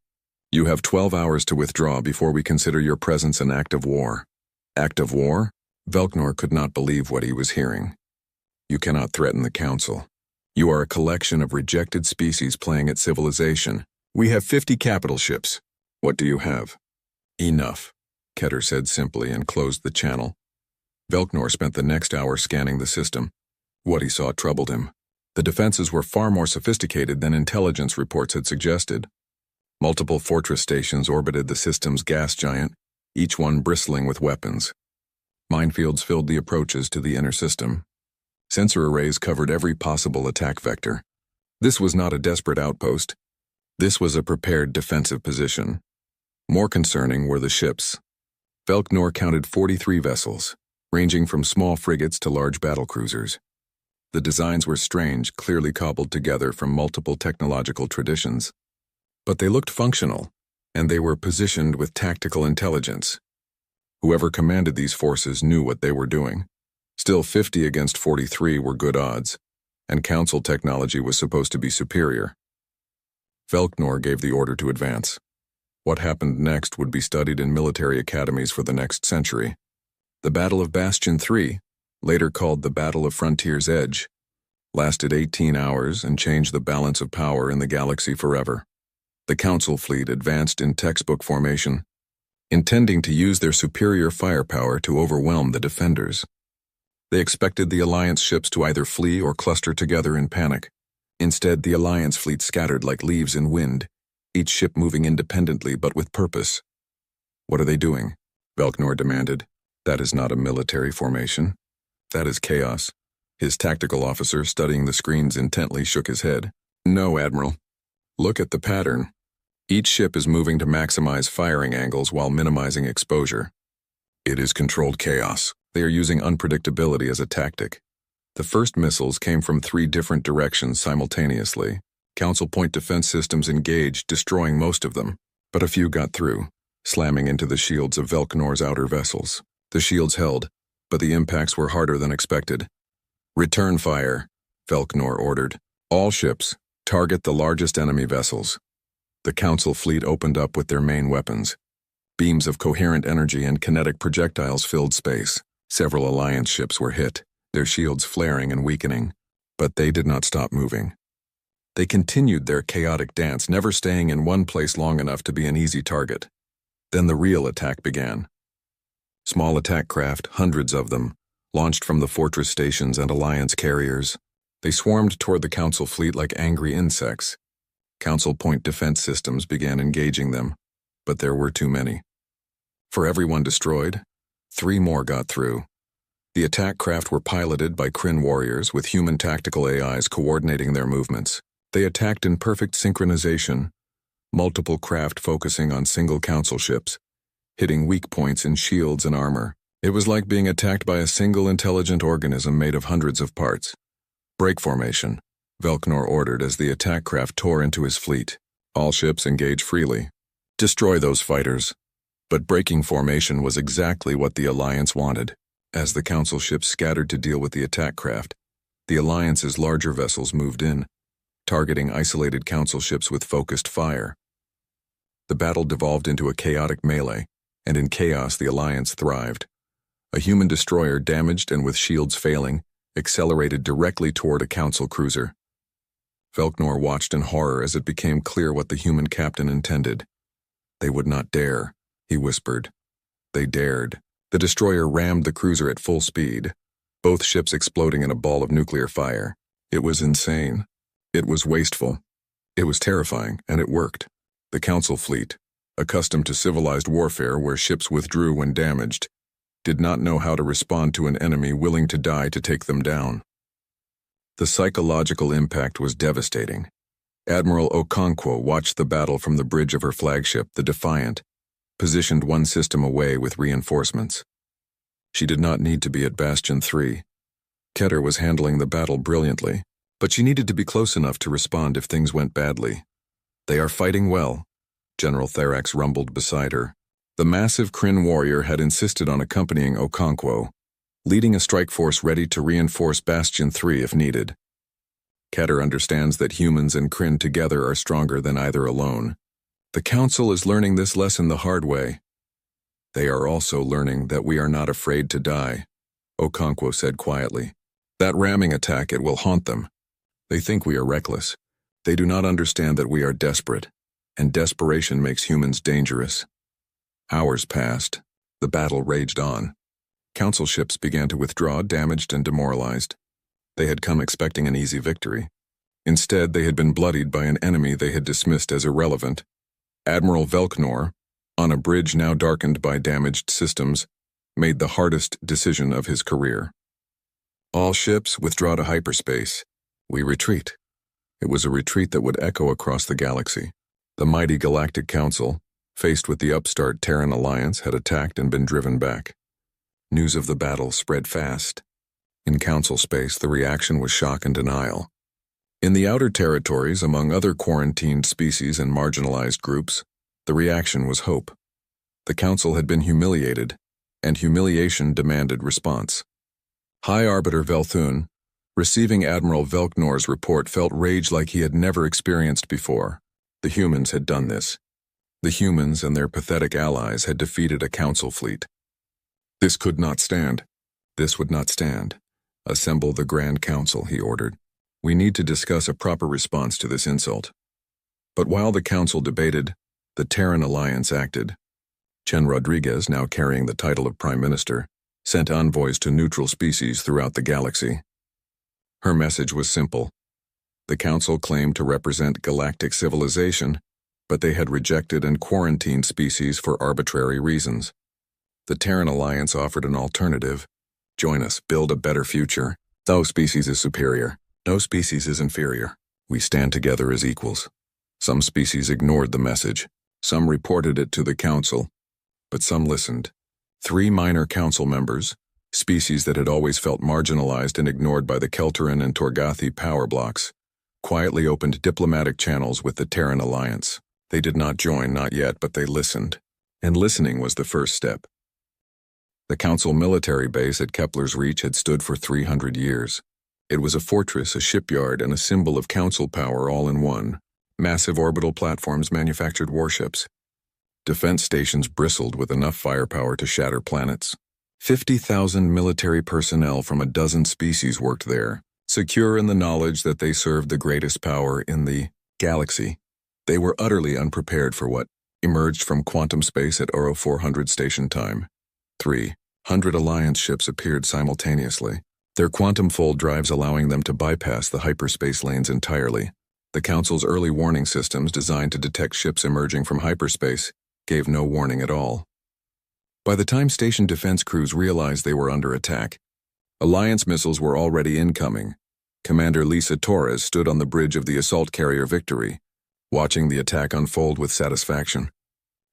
You have 12 hours to withdraw before we consider your presence an act of war. Act of war? Velknor could not believe what he was hearing. You cannot threaten the Council. You are a collection of rejected species playing at civilization. We have 50 capital ships. What do you have? Enough, Ketter said simply and closed the channel. Velknor spent the next hour scanning the system. What he saw troubled him. The defenses were far more sophisticated than intelligence reports had suggested. Multiple fortress stations orbited the system's gas giant, each one bristling with weapons. Minefields filled the approaches to the inner system. Sensor arrays covered every possible attack vector. This was not a desperate outpost. This was a prepared defensive position. More concerning were the ships. Velknor counted 43 vessels, ranging from small frigates to large battlecruisers. The designs were strange, clearly cobbled together from multiple technological traditions. But they looked functional, and they were positioned with tactical intelligence. Whoever commanded these forces knew what they were doing. Still, 50 against 43 were good odds, and Council technology was supposed to be superior. Velknor gave the order to advance. What happened next would be studied in military academies for the next century. The Battle of Bastion III, later called the Battle of Frontier's Edge, lasted 18 hours and changed the balance of power in the galaxy forever. The Council fleet advanced in textbook formation, intending to use their superior firepower to overwhelm the defenders. They expected the Alliance ships to either flee or cluster together in panic. Instead, the Alliance fleet scattered like leaves in wind, each ship moving independently but with purpose. What are they doing? Velknor demanded. That is not a military formation. That is chaos. His tactical officer, studying the screens intently, shook his head. No, Admiral. Look at the pattern. Each ship is moving to maximize firing angles while minimizing exposure. It is controlled chaos. They are using unpredictability as a tactic. The first missiles came from 3 different directions simultaneously. Council point defense systems engaged, destroying most of them, but a few got through, slamming into the shields of Velknor's outer vessels. The shields held, but the impacts were harder than expected. Return fire, Velknor ordered. All ships, target the largest enemy vessels. The Council fleet opened up with their main weapons. Beams of coherent energy and kinetic projectiles filled space. Several Alliance ships were hit, their shields flaring and weakening, but they did not stop moving. They continued their chaotic dance, never staying in one place long enough to be an easy target. Then the real attack began. Small attack craft, hundreds of them, launched from the fortress stations and Alliance carriers. They swarmed toward the Council fleet like angry insects. Council point defense systems began engaging them, but there were too many. For every one destroyed, 3 more got through. The attack craft were piloted by Kryn warriors with human tactical AIs coordinating their movements. They attacked in perfect synchronization, multiple craft focusing on single Council ships, hitting weak points in shields and armor. It was like being attacked by a single intelligent organism made of hundreds of parts. Break formation, Velknor ordered as the attack craft tore into his fleet. All ships engage freely. Destroy those fighters. But breaking formation was exactly what the Alliance wanted. As the Council ships scattered to deal with the attack craft, the Alliance's larger vessels moved in, targeting isolated Council ships with focused fire. The battle devolved into a chaotic melee, and in chaos the Alliance thrived. A human destroyer, damaged and with shields failing, accelerated directly toward a Council cruiser. Velknor watched in horror as it became clear what the human captain intended. They would not dare, he whispered. They dared. The destroyer rammed the cruiser at full speed, both ships exploding in a ball of nuclear fire. It was insane. It was wasteful. It was terrifying, and it worked. The Council fleet, accustomed to civilized warfare where ships withdrew when damaged, did not know how to respond to an enemy willing to die to take them down. The psychological impact was devastating. Admiral Okonkwo watched the battle from the bridge of her flagship, the Defiant, positioned one system away with reinforcements. She did not need to be at Bastion 3. Keter was handling the battle brilliantly, but she needed to be close enough to respond if things went badly. They are fighting well, General Therax rumbled beside her. The massive Kryn warrior had insisted on accompanying Okonkwo, leading a strike force ready to reinforce Bastion 3 if needed. Keter understands that humans and Kryn together are stronger than either alone. The Council is learning this lesson the hard way. They are also learning that we are not afraid to die, Okonkwo said quietly. That ramming attack, it will haunt them. They think we are reckless. They do not understand that we are desperate, and desperation makes humans dangerous. Hours passed. The battle raged on. Council ships began to withdraw, damaged and demoralized. They had come expecting an easy victory. Instead, they had been bloodied by an enemy they had dismissed as irrelevant. Admiral Velknor, on a bridge now darkened by damaged systems, made the hardest decision of his career. All ships withdraw to hyperspace. We retreat. It was a retreat that would echo across the galaxy. The mighty Galactic Council, faced with the upstart Terran Alliance, had attacked and been driven back. News of the battle spread fast. In Council space, the reaction was shock and denial. In the outer territories, among other quarantined species and marginalized groups, the reaction was hope. The Council had been humiliated, and humiliation demanded response. High Arbiter Velthun, receiving Admiral Velknor's report, felt rage like he had never experienced before. The humans had done this. The humans and their pathetic allies had defeated a Council fleet. This could not stand. This would not stand. Assemble the Grand Council, he ordered. We need to discuss a proper response to this insult. But while the Council debated, the Terran Alliance acted. Chen Rodriguez, now carrying the title of Prime Minister, sent envoys to neutral species throughout the galaxy. Her message was simple. The Council claimed to represent galactic civilization, but they had rejected and quarantined species for arbitrary reasons. The Terran Alliance offered an alternative. Join us, build a better future. No species is superior. No species is inferior. We stand together as equals. Some species ignored the message. Some reported it to the council. But some listened. 3 minor council members, species that had always felt marginalized and ignored by the Keltaran and Torgathi power blocks, quietly opened diplomatic channels with the Terran Alliance. They did not join, not yet, but they listened. And listening was the first step. The council military base at Kepler's Reach had stood for 300 years. It was a fortress, a shipyard, and a symbol of council power all in one. Massive orbital platforms manufactured warships. Defense stations bristled with enough firepower to shatter planets. 50,000 military personnel from a dozen species worked there, secure in the knowledge that they served the greatest power in the galaxy. They were utterly unprepared for what emerged from quantum space at Oro 400 station time. 300 Alliance ships appeared simultaneously, their quantum fold drives allowing them to bypass the hyperspace lanes entirely. The Council's early warning systems, designed to detect ships emerging from hyperspace, gave no warning at all. By the time station defense crews realized they were under attack, Alliance missiles were already incoming. Commander Lisa Torres stood on the bridge of the assault carrier Victory, watching the attack unfold with satisfaction.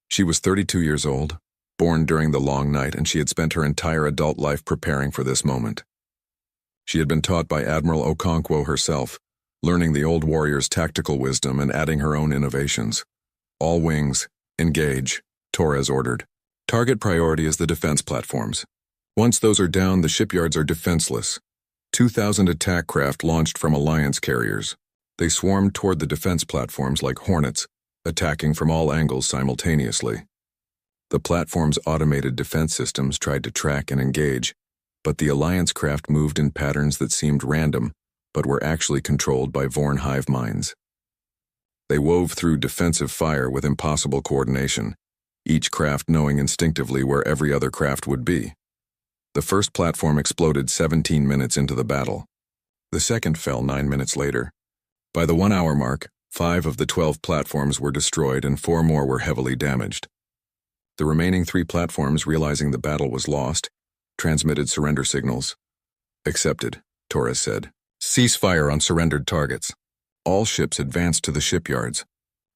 She was 32 years old, born during the long night, and she had spent her entire adult life preparing for this moment. She had been taught by Admiral Okonkwo herself, learning the old warrior's tactical wisdom and adding her own innovations. All wings, engage, Torres ordered. Target priority is the defense platforms. Once those are down, the shipyards are defenseless. 2,000 attack craft launched from Alliance carriers. They swarmed toward the defense platforms like hornets, attacking from all angles simultaneously. The platform's automated defense systems tried to track and engage, but the Alliance craft moved in patterns that seemed random, but were actually controlled by Vorn hive minds. They wove through defensive fire with impossible coordination, each craft knowing instinctively where every other craft would be. The first platform exploded 17 minutes into the battle. The second fell 9 minutes later. By the 1-hour mark, 5 of the 12 platforms were destroyed and 4 more were heavily damaged. The remaining 3 platforms, realizing the battle was lost, transmitted surrender signals. Accepted, Torres said. Cease fire on surrendered targets. All ships advanced to the shipyards.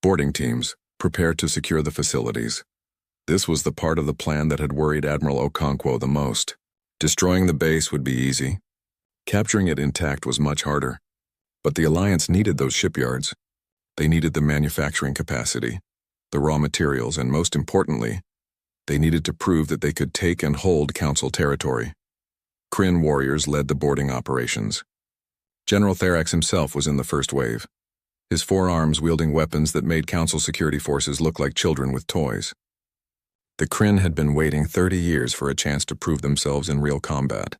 Boarding teams, prepare to secure the facilities. This was the part of the plan that had worried Admiral Okonkwo the most. Destroying the base would be easy. Capturing it intact was much harder. But the Alliance needed those shipyards. They needed the manufacturing capacity, the raw materials, and most importantly, they needed to prove that they could take and hold Council territory. Kryn warriors led the boarding operations. General Therax himself was in the first wave, his forearms wielding weapons that made Council security forces look like children with toys. The Kryn had been waiting 30 years for a chance to prove themselves in real combat.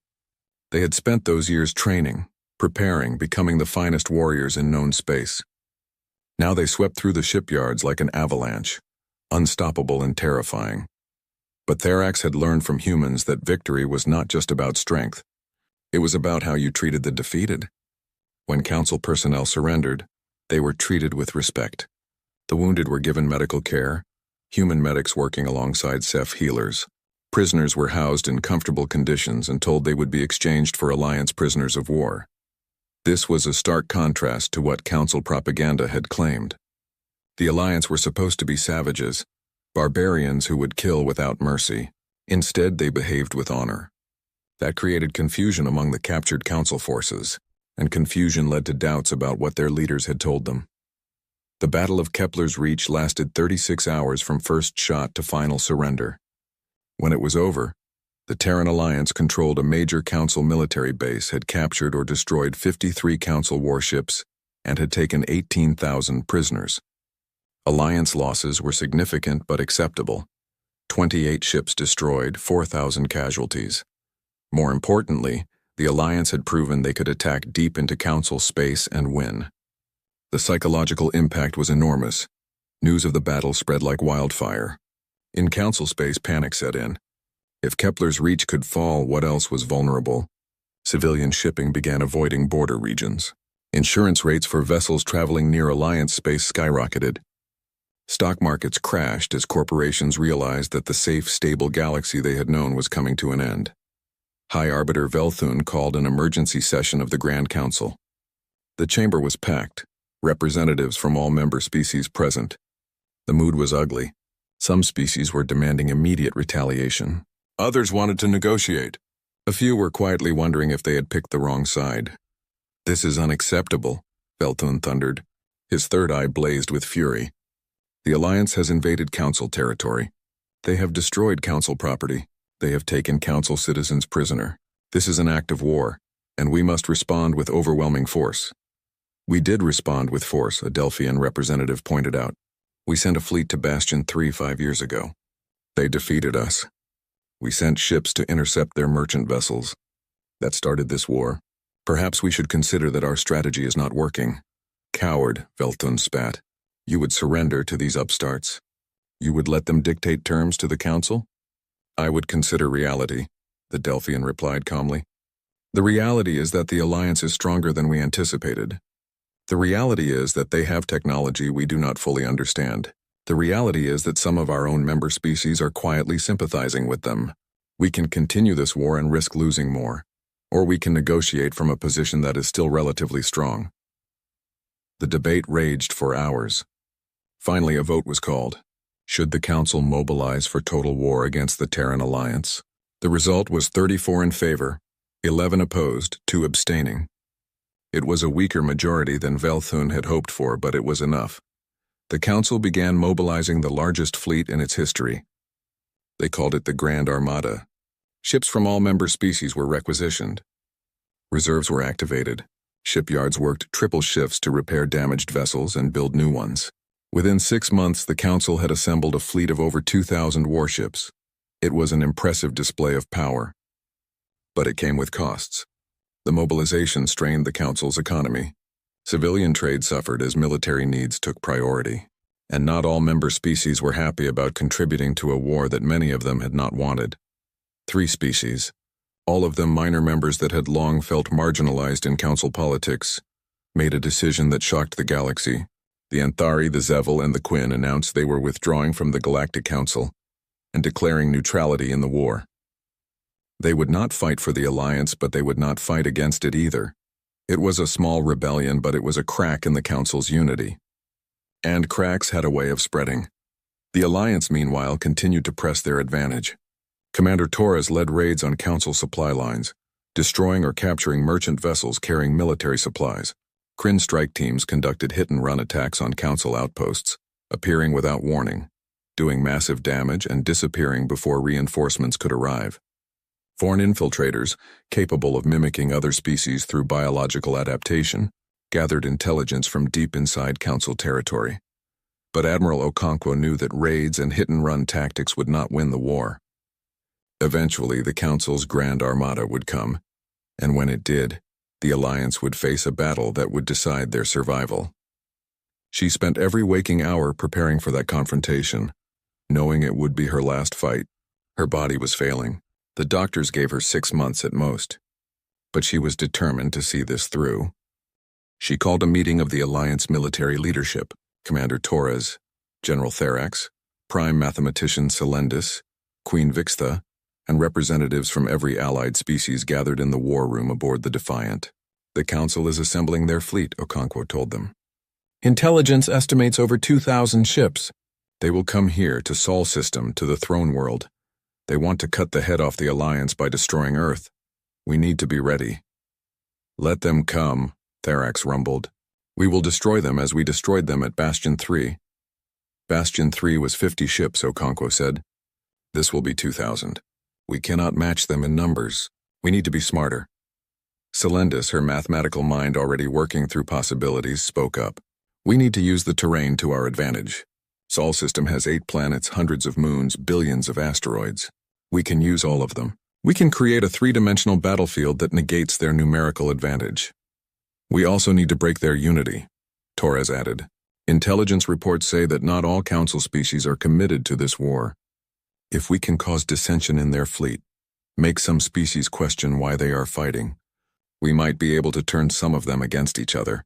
They had spent those years training, preparing, becoming the finest warriors in known space. Now they swept through the shipyards like an avalanche, unstoppable and terrifying. But Therax had learned from humans that victory was not just about strength. It was about how you treated the defeated. When Council personnel surrendered, they were treated with respect. The wounded were given medical care, human medics working alongside Ceph healers. Prisoners were housed in comfortable conditions and told they would be exchanged for Alliance prisoners of war. This was a stark contrast to what Council propaganda had claimed. The Alliance were supposed to be savages, barbarians who would kill without mercy. Instead, they behaved with honor. That created confusion among the captured Council forces, and confusion led to doubts about what their leaders had told them. The Battle of Kepler's Reach lasted 36 hours from first shot to final surrender. When it was over, the Terran Alliance controlled a major Council military base, had captured or destroyed 53 Council warships, and had taken 18,000 prisoners. Alliance losses were significant but acceptable. 28 ships destroyed, 4,000 casualties. More importantly, the Alliance had proven they could attack deep into Council space and win. The psychological impact was enormous. News of the battle spread like wildfire. In Council space, panic set in. If Kepler's Reach could fall, what else was vulnerable? Civilian shipping began avoiding border regions. Insurance rates for vessels traveling near Alliance space skyrocketed. Stock markets crashed as corporations realized that the safe, stable galaxy they had known was coming to an end. High Arbiter Velthun called an emergency session of the Grand Council. The chamber was packed, representatives from all member species present. The mood was ugly. Some species were demanding immediate retaliation. Others wanted to negotiate. A few were quietly wondering if they had picked the wrong side. "This is unacceptable," Velthun thundered. His third eye blazed with fury. "The Alliance has invaded Council territory. They have destroyed Council property. They have taken Council citizens prisoner. This is an act of war, and we must respond with overwhelming force." "We did respond with force," a Delphian representative pointed out. "We sent a fleet to Bastion 3 5 years ago. They defeated us. We sent ships to intercept their merchant vessels. That started this war. Perhaps we should consider that our strategy is not working." "Coward," Velthun spat. "You would surrender to these upstarts? You would let them dictate terms to the Council?" "I would consider reality," the Delphian replied calmly. "The reality is that the Alliance is stronger than we anticipated. The reality is that they have technology we do not fully understand. The reality is that some of our own member species are quietly sympathizing with them. We can continue this war and risk losing more, or we can negotiate from a position that is still relatively strong." The debate raged for hours. Finally, a vote was called. Should the Council mobilize for total war against the Terran Alliance? The result was 34 in favor, 11 opposed, 2 abstaining. It was a weaker majority than Velthun had hoped for, but it was enough. The Council began mobilizing the largest fleet in its history. They called it the Grand Armada. Ships from all member species were requisitioned. Reserves were activated. Shipyards worked triple shifts to repair damaged vessels and build new ones. Within 6 months, the Council had assembled a fleet of over 2,000 warships. It was an impressive display of power. But it came with costs. The mobilization strained the Council's economy. Civilian trade suffered as military needs took priority. And not all member species were happy about contributing to a war that many of them had not wanted. 3 species, all of them minor members that had long felt marginalized in Council politics, made a decision that shocked the galaxy. The Anthari, the Zevil, and the Quinn announced they were withdrawing from the Galactic Council and declaring neutrality in the war. They would not fight for the Alliance, but they would not fight against it either. It was a small rebellion, but it was a crack in the Council's unity. And cracks had a way of spreading. The Alliance, meanwhile, continued to press their advantage. Commander Torres led raids on Council supply lines, destroying or capturing merchant vessels carrying military supplies. Kryn strike teams conducted hit-and-run attacks on Council outposts, appearing without warning, doing massive damage and disappearing before reinforcements could arrive. Foreign infiltrators, capable of mimicking other species through biological adaptation, gathered intelligence from deep inside Council territory. But Admiral Okonkwo knew that raids and hit-and-run tactics would not win the war. Eventually, the Council's Grand Armada would come, and when it did, the Alliance would face a battle that would decide their survival. She spent every waking hour preparing for that confrontation, knowing it would be her last fight. Her body was failing. The doctors gave her 6 months at most, but she was determined to see this through. She called a meeting of the Alliance military leadership, Commander Torres, General Therax, Prime Mathematician Selendis, Queen Vixtha, and representatives from every allied species gathered in the war room aboard the Defiant. "The Council is assembling their fleet," Okonkwo told them. "Intelligence estimates over 2,000 ships. They will come here to Sol System, to the Throne World. They want to cut the head off the Alliance by destroying Earth. We need to be ready." "Let them come," Therax rumbled. "We will destroy them as we destroyed them at Bastion 3. Bastion 3 was 50 ships, Okonkwo said. This will be 2,000. We cannot match them in numbers. We need to be smarter." Selendis, her mathematical mind already working through possibilities, spoke up. "We need to use the terrain to our advantage. Sol System has 8 planets, hundreds of moons, billions of asteroids. We can use all of them. We can create a 3-dimensional battlefield that negates their numerical advantage. We also need to break their unity," Torres added. "Intelligence reports say that not all Council species are committed to this war. If we can cause dissension in their fleet, make some species question why they are fighting, we might be able to turn some of them against each other."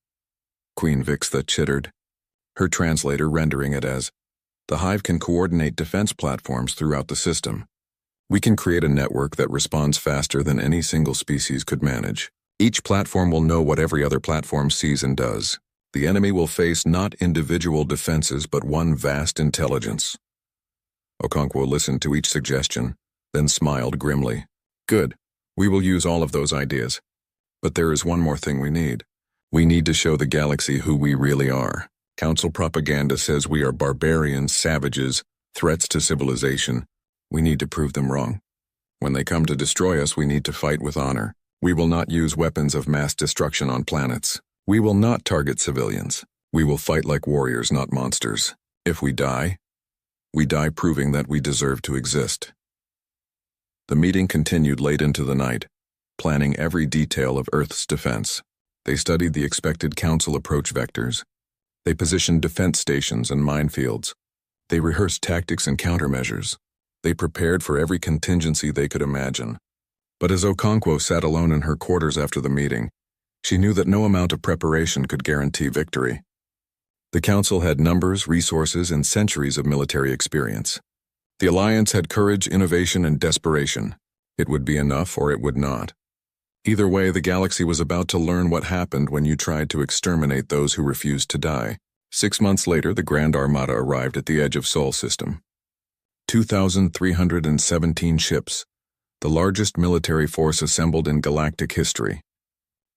Queen Vixtha chittered, her translator rendering it as, "The Hive can coordinate defense platforms throughout the system. We can create a network that responds faster than any single species could manage. Each platform will know what every other platform sees and does. The enemy will face not individual defenses but one vast intelligence. Okonkwo listened to each suggestion, then smiled grimly. Good. We will use all of those ideas. But there is one more thing we need. We need to show the galaxy who we really are. Council propaganda says we are barbarians, savages, threats to civilization. We need to prove them wrong. When they come to destroy us, we need to fight with honor. We will not use weapons of mass destruction on planets. We will not target civilians. We will fight like warriors, not monsters. If we die proving that we deserve to exist. The meeting continued late into the night, planning every detail of Earth's defense. They studied the expected Council approach vectors. They positioned defense stations and minefields. They rehearsed tactics and countermeasures. They prepared for every contingency they could imagine. But as Okonkwo sat alone in her quarters after the meeting, she knew that no amount of preparation could guarantee victory. The Council had numbers, resources, and centuries of military experience. The Alliance had courage, innovation, and desperation. It would be enough or it would not. Either way, the galaxy was about to learn what happened when you tried to exterminate those who refused to die. 6 months later, the Grand Armada arrived at the edge of Sol System. 2,317 ships, the largest military force assembled in galactic history.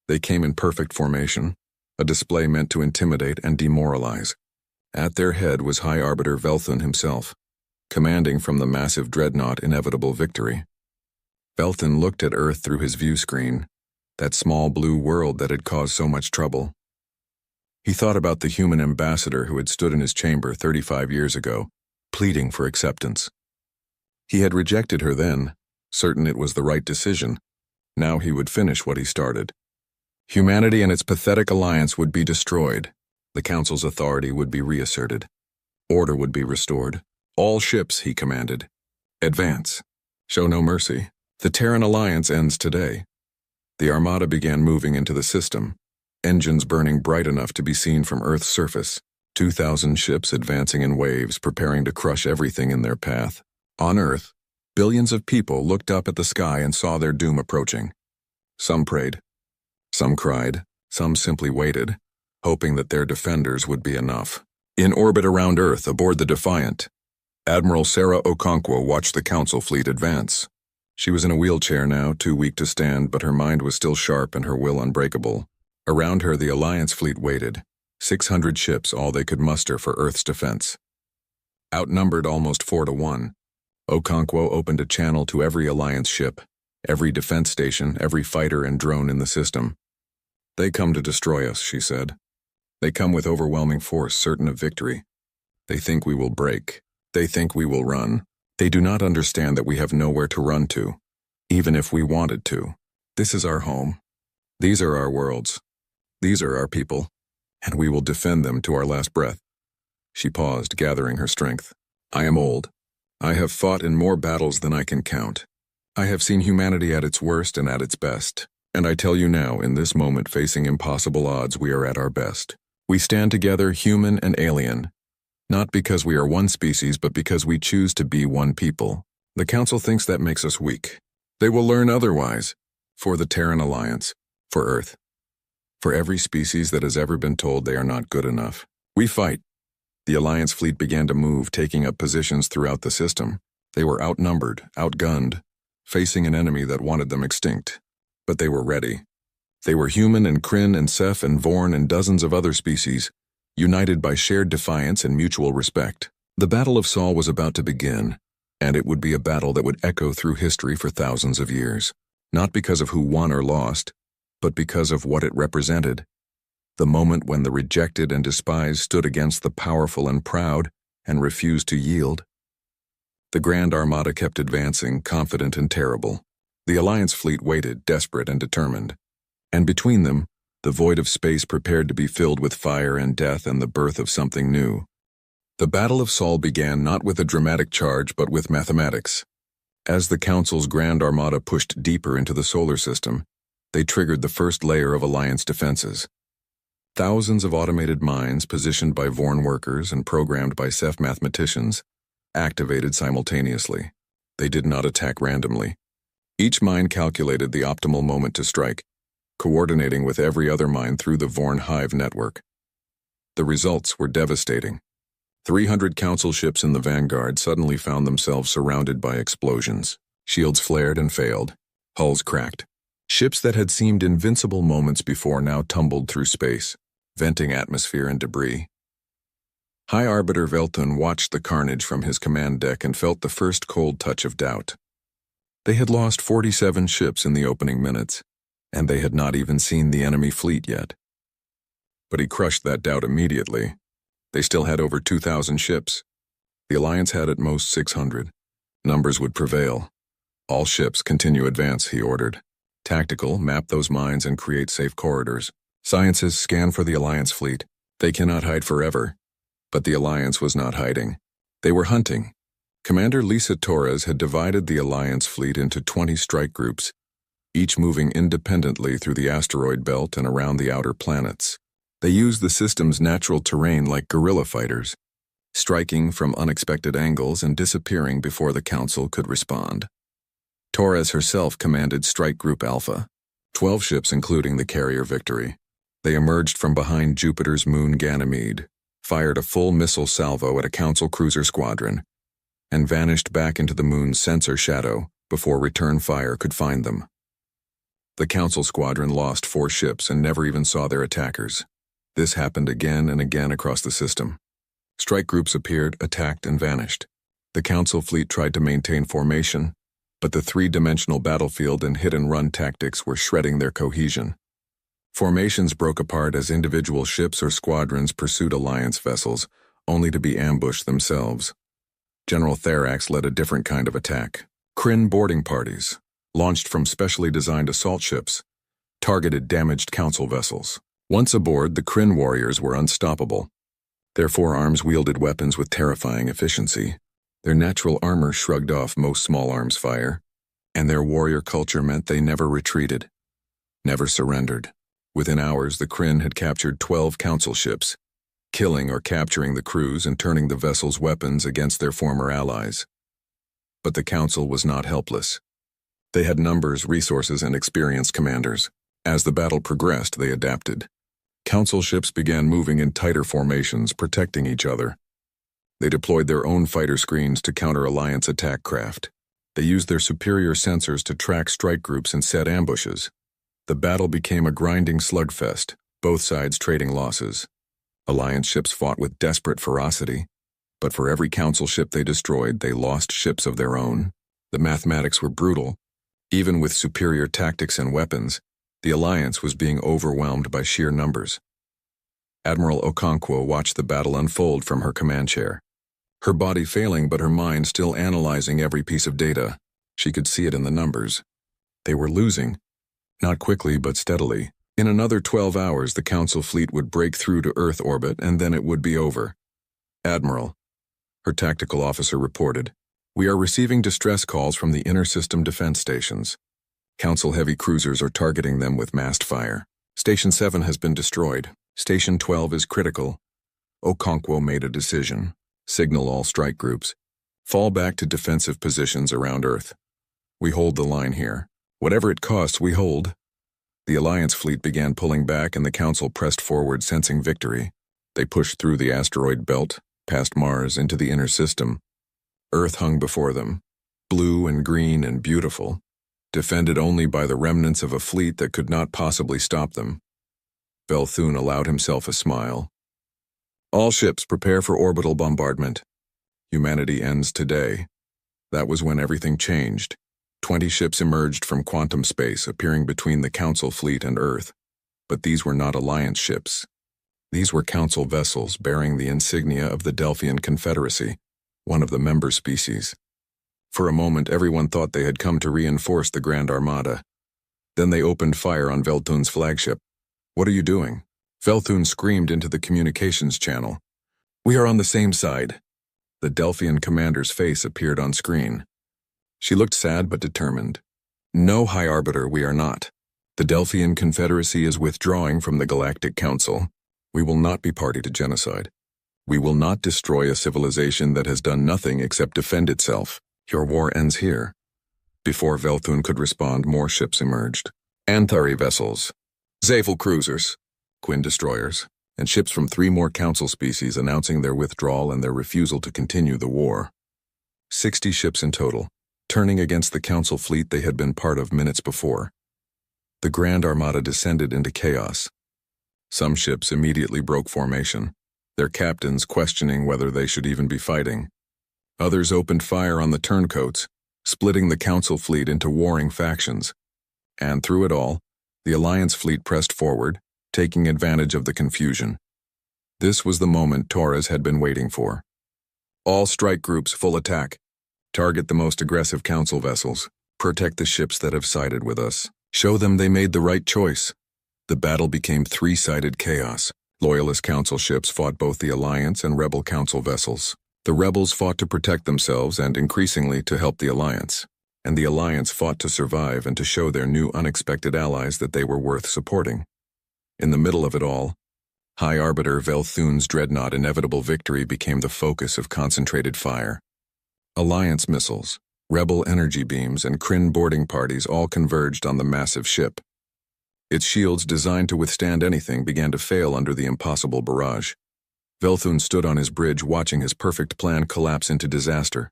They came in perfect formation, a display meant to intimidate and demoralize. At their head was High Arbiter Velthan himself, commanding from the massive dreadnought inevitable victory. Velthan looked at Earth through his view screen, that small blue world that had caused so much trouble. He thought about the human ambassador who had stood in his chamber 35 years ago, pleading for acceptance. He had rejected her then, certain it was the right decision. Now he would finish what he started. Humanity and its pathetic alliance would be destroyed. The Council's authority would be reasserted. Order would be restored. All ships, he commanded. Advance. Show no mercy. The Terran Alliance ends today. The Armada began moving into the system, engines burning bright enough to be seen from Earth's surface. 2,000 ships advancing in waves, preparing to crush everything in their path. On Earth, billions of people looked up at the sky and saw their doom approaching. Some prayed. Some cried, some simply waited, hoping that their defenders would be enough. In orbit around Earth, aboard the Defiant, Admiral Sarah Okonkwo watched the Council fleet advance. She was in a wheelchair now, too weak to stand, but her mind was still sharp and her will unbreakable. Around her, the Alliance fleet waited, 600 ships, all they could muster for Earth's defense. Outnumbered almost 4-1, Okonkwo opened a channel to every Alliance ship, every defense station, every fighter and drone in the system. They come to destroy us, she said. They come with overwhelming force, certain of victory. They think we will break. They think we will run. They do not understand that we have nowhere to run to, even if we wanted to. This is our home. These are our worlds. These are our people, and we will defend them to our last breath. She paused, gathering her strength. I am old. I have fought in more battles than I can count. I have seen humanity at its worst and at its best. And I tell you now, in this moment facing impossible odds, we are at our best. We stand together, human and alien, not because we are one species, but because we choose to be one people. The Council thinks that makes us weak. They will learn otherwise, for the Terran Alliance, for Earth, for every species that has ever been told they are not good enough. We fight. The Alliance fleet began to move, taking up positions throughout the system. They were outnumbered, outgunned, facing an enemy that wanted them extinct. But they were ready. They were human and Kryn and Ceph and Vorn and dozens of other species, united by shared defiance and mutual respect. The Battle of Sol was about to begin, and it would be a battle that would echo through history for thousands of years, not because of who won or lost, but because of what it represented. The moment when the rejected and despised stood against the powerful and proud and refused to yield. The Grand Armada kept advancing, confident and terrible. The Alliance fleet waited, desperate and determined. And between them, the void of space prepared to be filled with fire and death and the birth of something new. The Battle of Sol began not with a dramatic charge, but with mathematics. As the Council's Grand Armada pushed deeper into the solar system, they triggered the first layer of Alliance defenses. Thousands of automated mines positioned by Vorn workers and programmed by Ceph mathematicians activated simultaneously. They did not attack randomly. Each mine calculated the optimal moment to strike, coordinating with every other mine through the Vorn Hive network. The results were devastating. 300 council ships in the vanguard suddenly found themselves surrounded by explosions. Shields flared and failed. Hulls cracked. Ships that had seemed invincible moments before now tumbled through space, venting atmosphere and debris. High Arbiter Veltun watched the carnage from his command deck and felt the first cold touch of doubt. They had lost 47 ships in the opening minutes, and they had not even seen the enemy fleet yet. But he crushed that doubt immediately. They still had over 2,000 ships. The Alliance had at most 600. Numbers would prevail. All ships continue advance, he ordered. Tactical, map those mines and create safe corridors. Sciences, scan for the Alliance fleet. They cannot hide forever. But the Alliance was not hiding. They were hunting. Commander Lisa Torres had divided the Alliance fleet into 20 strike groups, each moving independently through the asteroid belt and around the outer planets. They used the system's natural terrain like guerrilla fighters, striking from unexpected angles and disappearing before the Council could respond. Torres herself commanded Strike Group Alpha, 12 ships including the carrier Victory. They emerged from behind Jupiter's moon Ganymede, fired a full missile salvo at a Council cruiser squadron, and vanished back into the moon's sensor shadow before return fire could find them. The Council squadron lost 4 ships and never even saw their attackers. This happened again and again across the system. Strike groups appeared, attacked, and vanished. The Council fleet tried to maintain formation, but the 3-dimensional battlefield and hit-and-run tactics were shredding their cohesion. Formations broke apart as individual ships or squadrons pursued Alliance vessels, only to be ambushed themselves. General Therax led a different kind of attack. Kryn boarding parties, launched from specially designed assault ships, targeted damaged Council vessels. Once aboard, the Kryn warriors were unstoppable. Their forearms wielded weapons with terrifying efficiency. Their natural armor shrugged off most small arms fire, and their warrior culture meant they never retreated, never surrendered. Within hours, the Kryn had captured 12 Council ships, killing or capturing the crews and turning the vessels' weapons against their former allies. But the Council was not helpless. They had numbers, resources, and experienced commanders. As the battle progressed, they adapted. Council ships began moving in tighter formations, protecting each other. They deployed their own fighter screens to counter Alliance attack craft. They used their superior sensors to track strike groups and set ambushes. The battle became a grinding slugfest, both sides trading losses. Alliance ships fought with desperate ferocity, but for every Council ship they destroyed, they lost ships of their own. The mathematics were brutal. Even with superior tactics and weapons, the Alliance was being overwhelmed by sheer numbers. Admiral Okonkwo watched the battle unfold from her command chair. Her body failing but her mind still analyzing every piece of data. She could see it in the numbers. They were losing. Not quickly but steadily. In another 12 hours, the Council fleet would break through to Earth orbit and then it would be over. Admiral, her tactical officer reported, we are receiving distress calls from the inner system defense stations. Council heavy cruisers are targeting them with massed fire. Station 7 has been destroyed. Station 12 is critical. Okonkwo made a decision. Signal all strike groups. Fall back to defensive positions around Earth. We hold the line here. Whatever it costs, we hold. The Alliance fleet began pulling back and the Council pressed forward, sensing victory. They pushed through the asteroid belt, past Mars, into the inner system. Earth hung before them, blue and green and beautiful, defended only by the remnants of a fleet that could not possibly stop them. Veltun allowed himself a smile. All ships prepare for orbital bombardment. Humanity ends today. That was when everything changed. 20 ships emerged from quantum space, appearing between the Council fleet and Earth. But these were not Alliance ships. These were Council vessels bearing the insignia of the Delphian Confederacy, one of the member species. For a moment, everyone thought they had come to reinforce the Grand Armada. Then they opened fire on Veltun's flagship. What are you doing? Veltun screamed into the communications channel. We are on the same side. The Delphian commander's face appeared on screen. She looked sad but determined. No, High Arbiter, we are not. The Delphian Confederacy is withdrawing from the Galactic Council. We will not be party to genocide. We will not destroy a civilization that has done nothing except defend itself. Your war ends here. Before Velthun could respond, more ships emerged. Anthari vessels, Zavel cruisers, Quinn destroyers, and ships from 3 more council species announcing their withdrawal and their refusal to continue the war. 60 ships in total, turning against the council fleet they had been part of minutes before. The Grand Armada descended into chaos. Some ships immediately broke formation, their captains questioning whether they should even be fighting. Others opened fire on the turncoats, splitting the council fleet into warring factions. And through it all, the Alliance fleet pressed forward, taking advantage of the confusion. This was the moment Torres had been waiting for. All strike groups full attack. Target the most aggressive council vessels. Protect the ships that have sided with us. Show them they made the right choice. The battle became 3-sided chaos. Loyalist council ships fought both the Alliance and Rebel council vessels. The Rebels fought to protect themselves and, increasingly, to help the Alliance. And the Alliance fought to survive and to show their new unexpected allies that they were worth supporting. In the middle of it all, High Arbiter Velthun's dreadnought inevitable victory became the focus of concentrated fire. Alliance missiles, Rebel energy beams, and Kryn boarding parties all converged on the massive ship. Its shields, designed to withstand anything, began to fail under the impossible barrage. Velthun stood on his bridge watching his perfect plan collapse into disaster.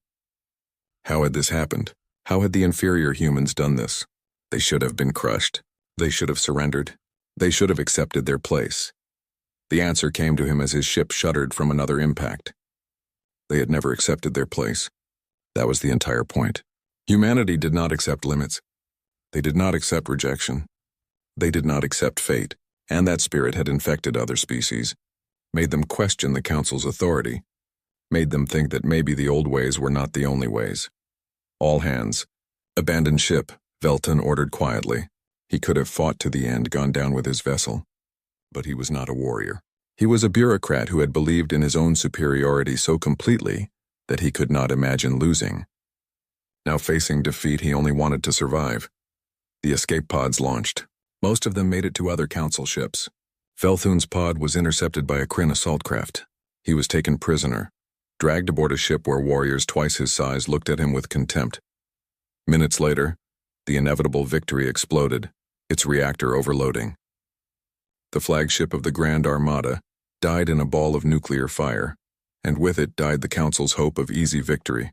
How had this happened? How had the inferior humans done this? They should have been crushed. They should have surrendered. They should have accepted their place. The answer came to him as his ship shuddered from another impact. They had never accepted their place. That was the entire point. Humanity did not accept limits. They did not accept rejection. They did not accept fate, and that spirit had infected other species, made them question the Council's authority, made them think that maybe the old ways were not the only ways. All hands, abandon ship, Velthun ordered quietly. He could have fought to the end, gone down with his vessel. But he was not a warrior. He was a bureaucrat who had believed in his own superiority so completely that he could not imagine losing. Now facing defeat, he only wanted to survive. The escape pods launched. Most of them made it to other council ships. Velthun's pod was intercepted by a Kryn assault craft. He was taken prisoner, dragged aboard a ship where warriors twice his size looked at him with contempt. Minutes later, the inevitable victory exploded, its reactor overloading. The flagship of the Grand Armada died in a ball of nuclear fire, and with it died the Council's hope of easy victory.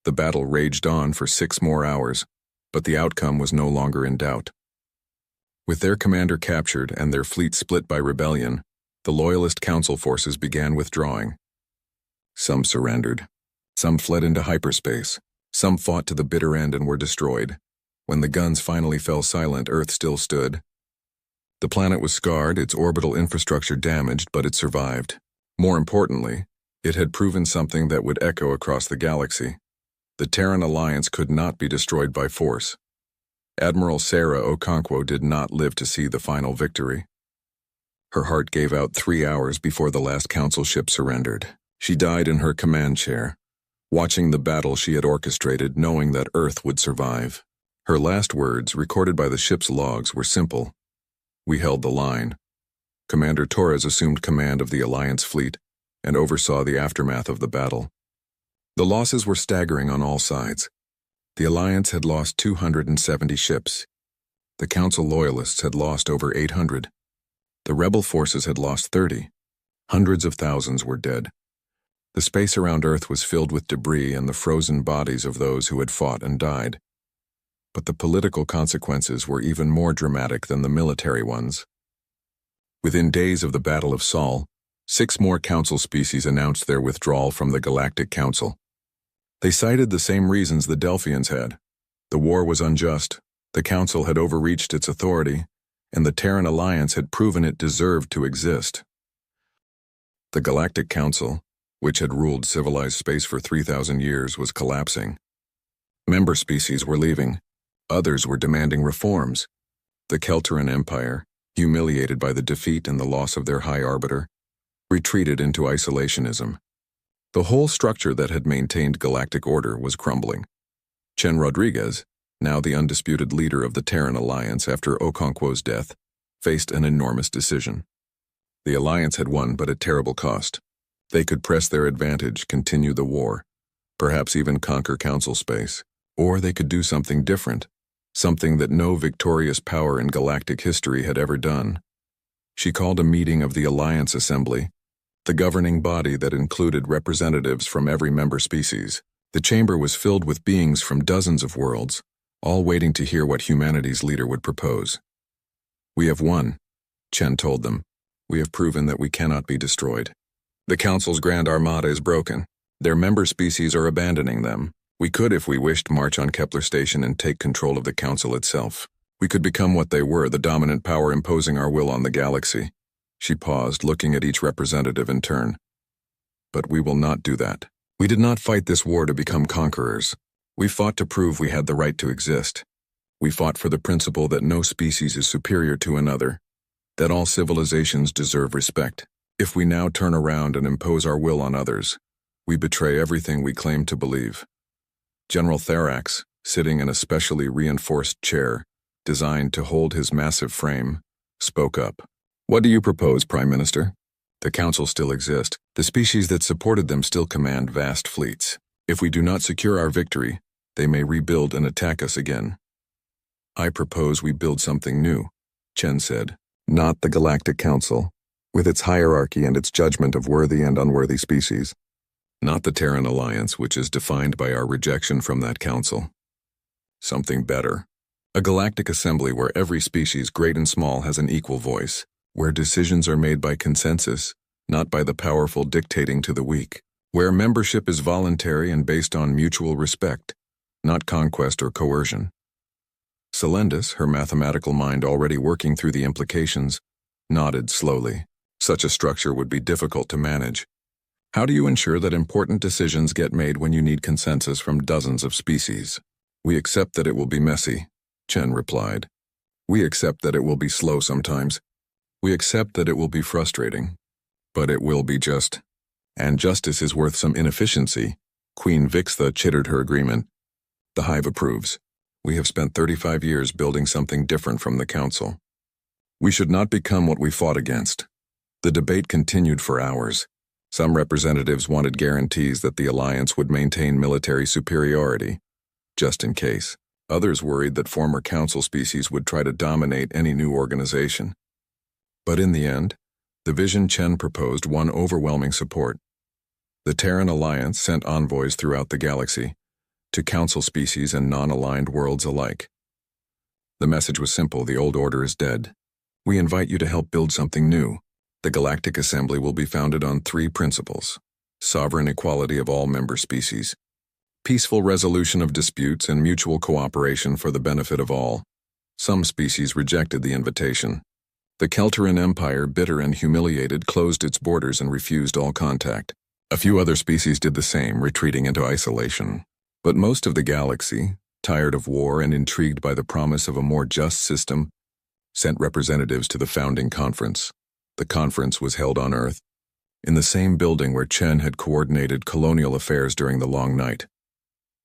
The battle raged on for 6 more hours, but the outcome was no longer in doubt. With their commander captured and their fleet split by rebellion, the Loyalist Council forces began withdrawing. Some surrendered. Some fled into hyperspace. Some fought to the bitter end and were destroyed. When the guns finally fell silent, Earth still stood. The planet was scarred, its orbital infrastructure damaged, but it survived. More importantly, it had proven something that would echo across the galaxy. The Terran Alliance could not be destroyed by force. Admiral Sarah Okonkwo did not live to see the final victory. Her heart gave out 3 hours before the last council ship surrendered. She died in her command chair, watching the battle she had orchestrated, knowing that Earth would survive. Her last words, recorded by the ship's logs, were simple. "We held the line." Commander Torres assumed command of the Alliance fleet and oversaw the aftermath of the battle. The losses were staggering on all sides. The Alliance had lost 270 ships. The Council Loyalists had lost over 800. The rebel forces had lost 30. Hundreds of thousands were dead. The space around Earth was filled with debris and the frozen bodies of those who had fought and died. But the political consequences were even more dramatic than the military ones. Within days of the Battle of Sol, 6 more Council species announced their withdrawal from the Galactic Council. They cited the same reasons the Delphians had. The war was unjust, the Council had overreached its authority, and the Terran Alliance had proven it deserved to exist. The Galactic Council, which had ruled civilized space for 3,000 years, was collapsing. Member species were leaving. Others were demanding reforms. The Keltaran Empire, humiliated by the defeat and the loss of their High Arbiter, retreated into isolationism. The whole structure that had maintained galactic order was crumbling. Chen Rodriguez, now the undisputed leader of the Terran Alliance after Okonkwo's death, faced an enormous decision. The Alliance had won, but at terrible cost. They could press their advantage, continue the war, perhaps even conquer council space. Or they could do something different, something that no victorious power in galactic history had ever done. She called a meeting of the Alliance Assembly, the governing body that included representatives from every member species. The chamber was filled with beings from dozens of worlds, all waiting to hear what humanity's leader would propose. "We have won," Chen told them. "We have proven that we cannot be destroyed. The Council's Grand Armada is broken. Their member species are abandoning them. We could, if we wished, march on Kepler Station and take control of the Council itself. We could become what they were, the dominant power imposing our will on the galaxy." She paused, looking at each representative in turn. "But we will not do that. We did not fight this war to become conquerors. We fought to prove we had the right to exist. We fought for the principle that no species is superior to another, that all civilizations deserve respect. If we now turn around and impose our will on others, we betray everything we claim to believe." General Therax, sitting in a specially reinforced chair, designed to hold his massive frame, spoke up. "What do you propose, Prime Minister? The Council still exists. The species that supported them still command vast fleets. If we do not secure our victory, they may rebuild and attack us again." "I propose we build something new," Chen said. "Not the Galactic Council, with its hierarchy and its judgment of worthy and unworthy species. Not the Terran Alliance, which is defined by our rejection from that council. Something better. A galactic assembly where every species, great and small, has an equal voice, where decisions are made by consensus, not by the powerful dictating to the weak, where membership is voluntary and based on mutual respect, not conquest or coercion." Celendis, her mathematical mind already working through the implications, nodded slowly. "Such a structure would be difficult to manage. How do you ensure that important decisions get made when you need consensus from dozens of species?" "We accept that it will be messy," Chen replied. "We accept that it will be slow sometimes. We accept that it will be frustrating. But it will be just. And justice is worth some inefficiency." Queen Vixtha chittered her agreement. "The Hive approves. We have spent 35 years building something different from the Council. We should not become what we fought against." The debate continued for hours. Some representatives wanted guarantees that the Alliance would maintain military superiority, just in case. Others worried that former Council species would try to dominate any new organization. But in the end, the vision Chen proposed won overwhelming support. The Terran Alliance sent envoys throughout the galaxy, to Council species and non-aligned worlds alike. The message was simple: the old order is dead. We invite you to help build something new. The Galactic Assembly will be founded on 3 principles: sovereign equality of all member species, peaceful resolution of disputes, and mutual cooperation for the benefit of all. Some species rejected the invitation. The Kelteran Empire, bitter and humiliated, closed its borders and refused all contact. A few other species did the same, retreating into isolation. But most of the galaxy, tired of war and intrigued by the promise of a more just system, sent representatives to the founding conference. The conference was held on Earth, in the same building where Chen had coordinated colonial affairs during the long night.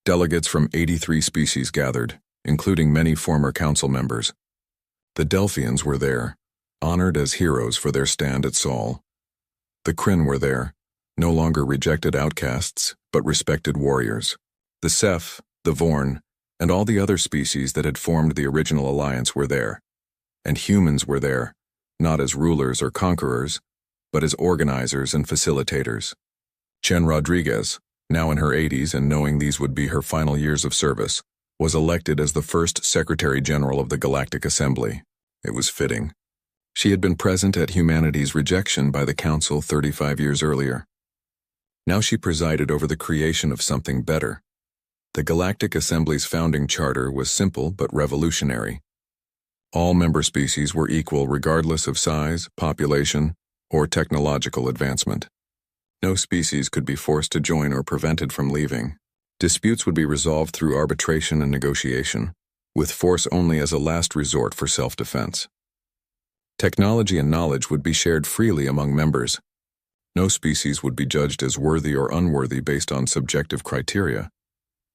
Delegates from 83 species gathered, including many former council members. The Delphians were there, honored as heroes for their stand at Sol. The Kryn were there, no longer rejected outcasts, but respected warriors. The Ceph, the Vorn, and all the other species that had formed the original alliance were there. And humans were there, not as rulers or conquerors, but as organizers and facilitators. Chen Rodriguez, now in her 80s and knowing these would be her final years of service, was elected as the first Secretary General of the Galactic Assembly. It was fitting. She had been present at humanity's rejection by the Council 35 years earlier. Now she presided over the creation of something better. The Galactic Assembly's founding charter was simple but revolutionary. All member species were equal regardless of size, population, or technological advancement. No species could be forced to join or prevented from leaving. Disputes would be resolved through arbitration and negotiation, with force only as a last resort for self-defense. Technology and knowledge would be shared freely among members. No species would be judged as worthy or unworthy based on subjective criteria.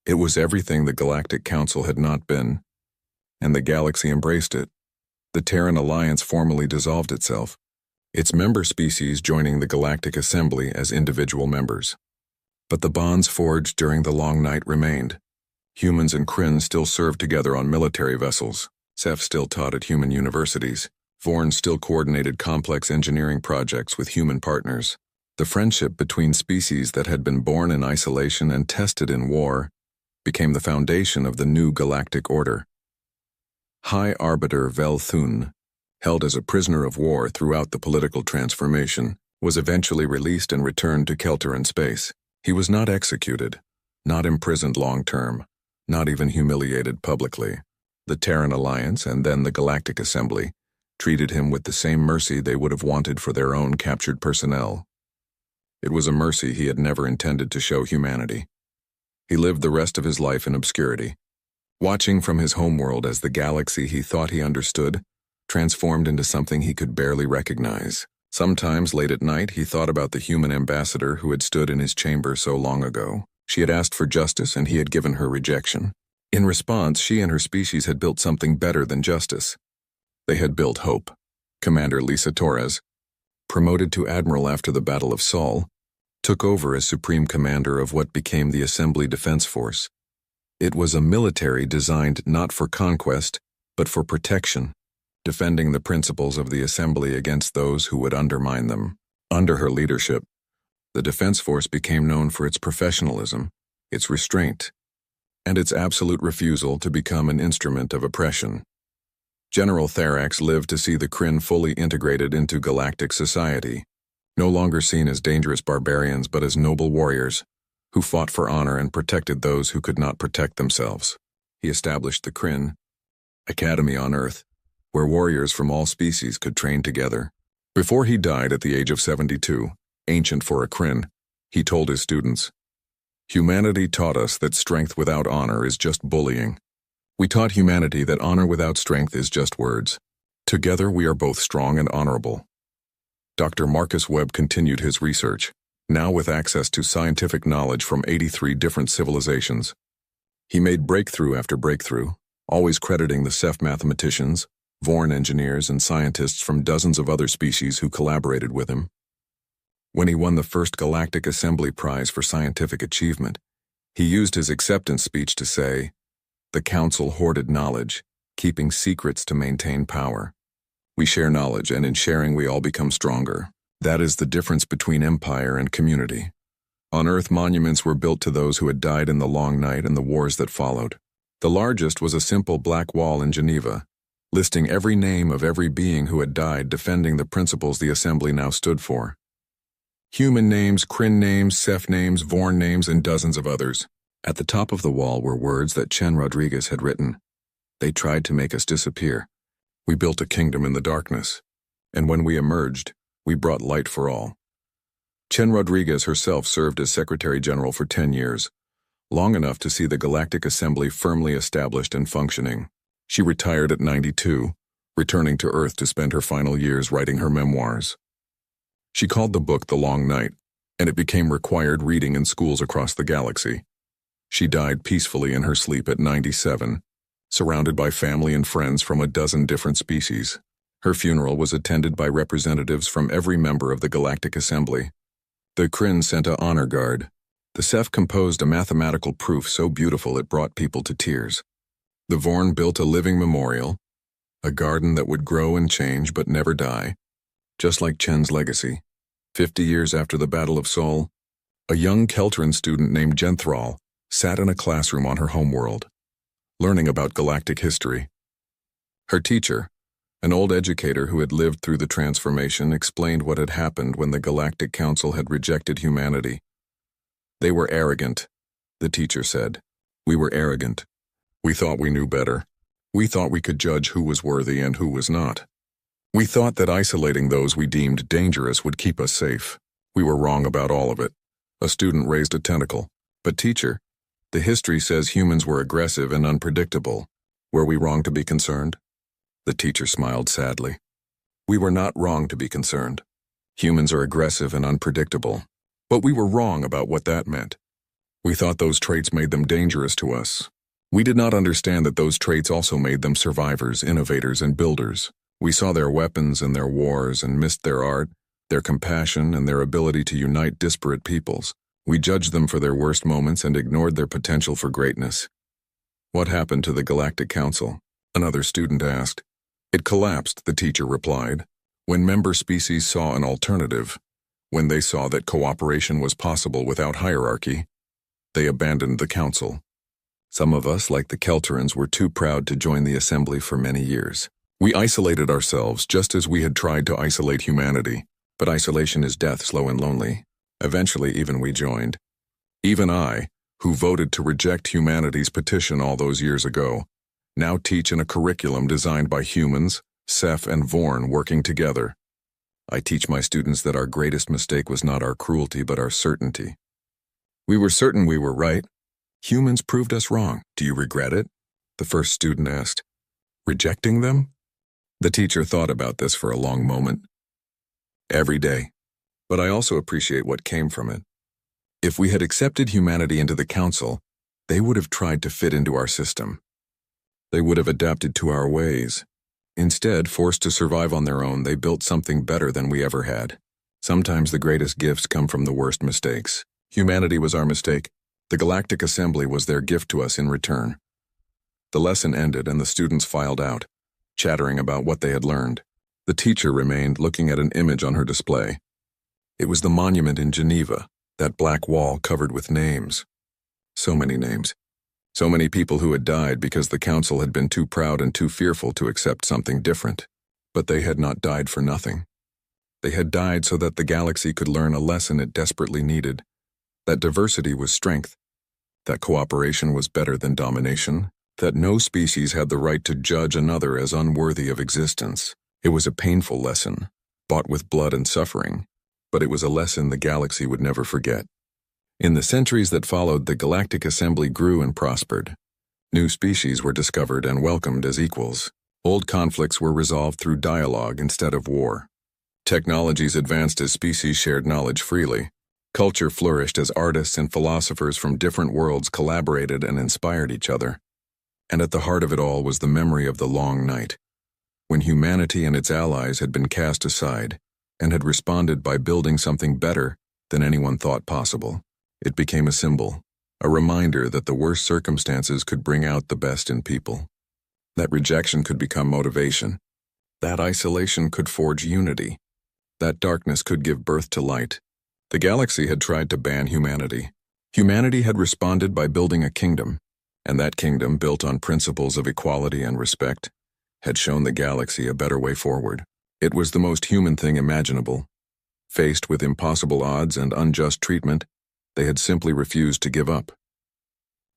It was everything the Galactic Council had not been, and the galaxy embraced it. The Terran Alliance formally dissolved itself, its member species joining the Galactic Assembly as individual members. But the bonds forged during the long night remained. Humans and Kryn still served together on military vessels. SCI-FI still taught at human universities. Vorn still coordinated complex engineering projects with human partners. The friendship between species that had been born in isolation and tested in war became the foundation of the new galactic order. High Arbiter Vel Thun, held as a prisoner of war throughout the political transformation, was eventually released and returned to Kelteran space. He was not executed, not imprisoned long-term, not even humiliated publicly. The Terran Alliance and then the Galactic Assembly treated him with the same mercy they would have wanted for their own captured personnel. It was a mercy he had never intended to show humanity. He lived the rest of his life in obscurity, watching from his homeworld as the galaxy he thought he understood transformed into something he could barely recognize. Sometimes, late at night, he thought about the human ambassador who had stood in his chamber so long ago. She had asked for justice, and he had given her rejection. In response, she and her species had built something better than justice. They had built hope. Commander Lisa Torres, promoted to admiral after the Battle of Sol, took over as supreme commander of what became the Assembly Defense Force. It was a military designed not for conquest, but for protection, defending the principles of the Assembly against those who would undermine them. Under her leadership, the Defense Force became known for its professionalism, its restraint, and its absolute refusal to become an instrument of oppression. General Therax lived to see the Kryn fully integrated into galactic society, no longer seen as dangerous barbarians but as noble warriors who fought for honor and protected those who could not protect themselves. He established the Kryn Academy on Earth, where warriors from all species could train together. Before he died at the age of 72, ancient for a Kryn, he told his students, "Humanity taught us that strength without honor is just bullying. We taught humanity that honor without strength is just words. Together we are both strong and honorable." Dr. Marcus Webb continued his research, now with access to scientific knowledge from 83 different civilizations. He made breakthrough after breakthrough, always crediting the SCI-FI mathematicians, Vorn engineers, and scientists from dozens of other species who collaborated with him. When he won the first Galactic Assembly Prize for scientific achievement, he used his acceptance speech to say, "The Council hoarded knowledge, keeping secrets to maintain power. We share knowledge, and in sharing we all become stronger. That is the difference between empire and community." On Earth, monuments were built to those who had died in the long night and the wars that followed. The largest was a simple black wall in Geneva, listing every name of every being who had died defending the principles the Assembly now stood for. Human names, Kryn names, SCI-FI names, Vorn names, and dozens of others. At the top of the wall were words that Chen Rodriguez had written. "They tried to make us disappear. We built a kingdom in the darkness. And when we emerged, we brought light for all." Chen Rodriguez herself served as Secretary General for 10 years, long enough to see the Galactic Assembly firmly established and functioning. She retired at 92, returning to Earth to spend her final years writing her memoirs. She called the book The Long Night, and it became required reading in schools across the galaxy. She died peacefully in her sleep at 97, surrounded by family and friends from a dozen different species. Her funeral was attended by representatives from every member of the Galactic Assembly. The Kryn sent a honor guard. The SCI-FI composed a mathematical proof so beautiful it brought people to tears. The Vorn built a living memorial, a garden that would grow and change but never die, just like Chen's legacy. 50 years after the Battle of Sol, a young Kelteran student named Jenthral sat in a classroom on her homeworld, learning about galactic history. Her teacher, an old educator who had lived through the transformation, explained what had happened when the Galactic Council had rejected humanity. "They were arrogant," the teacher said. "We were arrogant. We thought we knew better. We thought we could judge who was worthy and who was not. We thought that isolating those we deemed dangerous would keep us safe. We were wrong about all of it." A student raised a tentacle. "But teacher, the history says humans were aggressive and unpredictable. Were we wrong to be concerned?" The teacher smiled sadly. "We were not wrong to be concerned. Humans are aggressive and unpredictable. But we were wrong about what that meant. We thought those traits made them dangerous to us. We did not understand that those traits also made them survivors, innovators, and builders. We saw their weapons and their wars and missed their art, their compassion, and their ability to unite disparate peoples. We judged them for their worst moments and ignored their potential for greatness. What happened to the Galactic Council? Another student asked. It collapsed, the teacher replied. When member species saw an alternative, when they saw that cooperation was possible without hierarchy, they abandoned the council. Some of us, like the Kelterans, were too proud to join the assembly for many years. We isolated ourselves just as we had tried to isolate humanity, but isolation is death, slow and lonely. Eventually, even we joined. Even I, who voted to reject humanity's petition all those years ago, now teach in a curriculum designed by humans, Ceph and Vorn working together. I teach my students that our greatest mistake was not our cruelty but our certainty. We were certain we were right. Humans proved us wrong. Do you regret it? The first student asked. Rejecting them? The teacher thought about this for a long moment. Every day. But I also appreciate what came from it. If we had accepted humanity into the council, they would have tried to fit into our system. They would have adapted to our ways. Instead, forced to survive on their own, they built something better than we ever had. Sometimes the greatest gifts come from the worst mistakes. Humanity was our mistake. The Galactic Assembly was their gift to us in return. The lesson ended and the students filed out, chattering about what they had learned. The teacher remained, looking at an image on her display. It was the monument in Geneva, that black wall covered with names. So many names. So many people who had died because the council had been too proud and too fearful to accept something different. But they had not died for nothing. They had died so that the galaxy could learn a lesson it desperately needed. That diversity was strength. That cooperation was better than domination. That no species had the right to judge another as unworthy of existence. It was a painful lesson, bought with blood and suffering. But it was a lesson the galaxy would never forget. In the centuries that followed, the Galactic Assembly grew and prospered. New species were discovered and welcomed as equals. Old conflicts were resolved through dialogue instead of war. Technologies advanced as species shared knowledge freely. Culture flourished as artists and philosophers from different worlds collaborated and inspired each other. And at the heart of it all was the memory of the long night, when humanity and its allies had been cast aside, and had responded by building something better than anyone thought possible. It became a symbol, a reminder that the worst circumstances could bring out the best in people. That rejection could become motivation. That isolation could forge unity. That darkness could give birth to light. The galaxy had tried to ban humanity. Humanity had responded by building a kingdom, and that kingdom, built on principles of equality and respect, had shown the galaxy a better way forward. It was the most human thing imaginable. Faced with impossible odds and unjust treatment, they had simply refused to give up.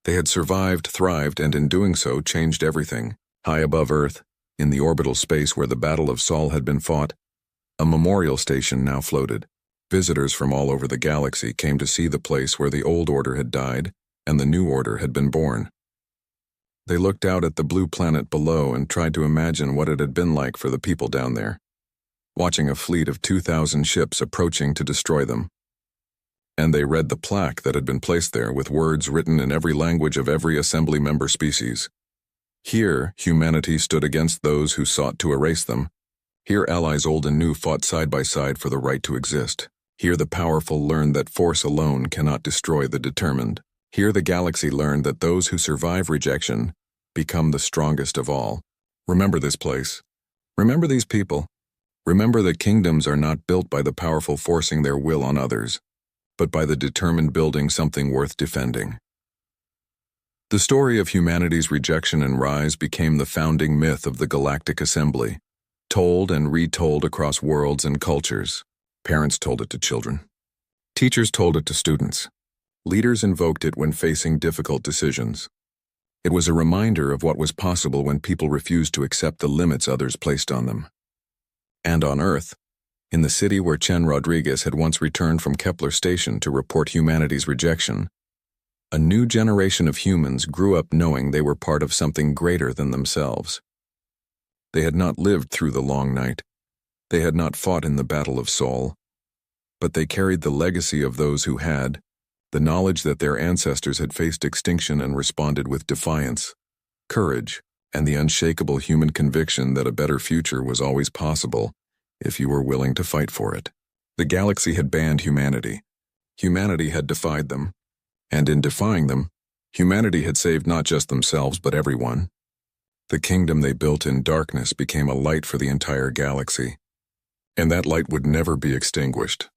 They had survived, thrived, and in doing so changed everything. High above Earth, in the orbital space where the Battle of Sol had been fought, a memorial station now floated. Visitors from all over the galaxy came to see the place where the old order had died and the new order had been born. They looked out at the blue planet below and tried to imagine what it had been like for the people down there, watching a fleet of 2,000 ships approaching to destroy them. And they read the plaque that had been placed there with words written in every language of every assembly member species. Here, humanity stood against those who sought to erase them. Here, allies old and new fought side by side for the right to exist. Here, the powerful learned that force alone cannot destroy the determined. Here, the galaxy learned that those who survive rejection become the strongest of all. Remember this place. Remember these people. Remember that kingdoms are not built by the powerful forcing their will on others, but by the determined building something worth defending. The story of humanity's rejection and rise became the founding myth of the Galactic Assembly, told and retold across worlds and cultures. Parents told it to children. Teachers told it to students. Leaders invoked it when facing difficult decisions. It was a reminder of what was possible when people refused to accept the limits others placed on them. And on Earth, in the city where Chen Rodriguez had once returned from Kepler Station to report humanity's rejection, a new generation of humans grew up knowing they were part of something greater than themselves. They had not lived through the long night. They had not fought in the Battle of Sol. But they carried the legacy of those who had, the knowledge that their ancestors had faced extinction and responded with defiance, courage, and the unshakable human conviction that a better future was always possible if you were willing to fight for it. The galaxy had banned humanity, Humanity had defied them, and in defying them, humanity had saved not just themselves but everyone. The kingdom they built in darkness became a light for the entire galaxy, and that light would never be extinguished.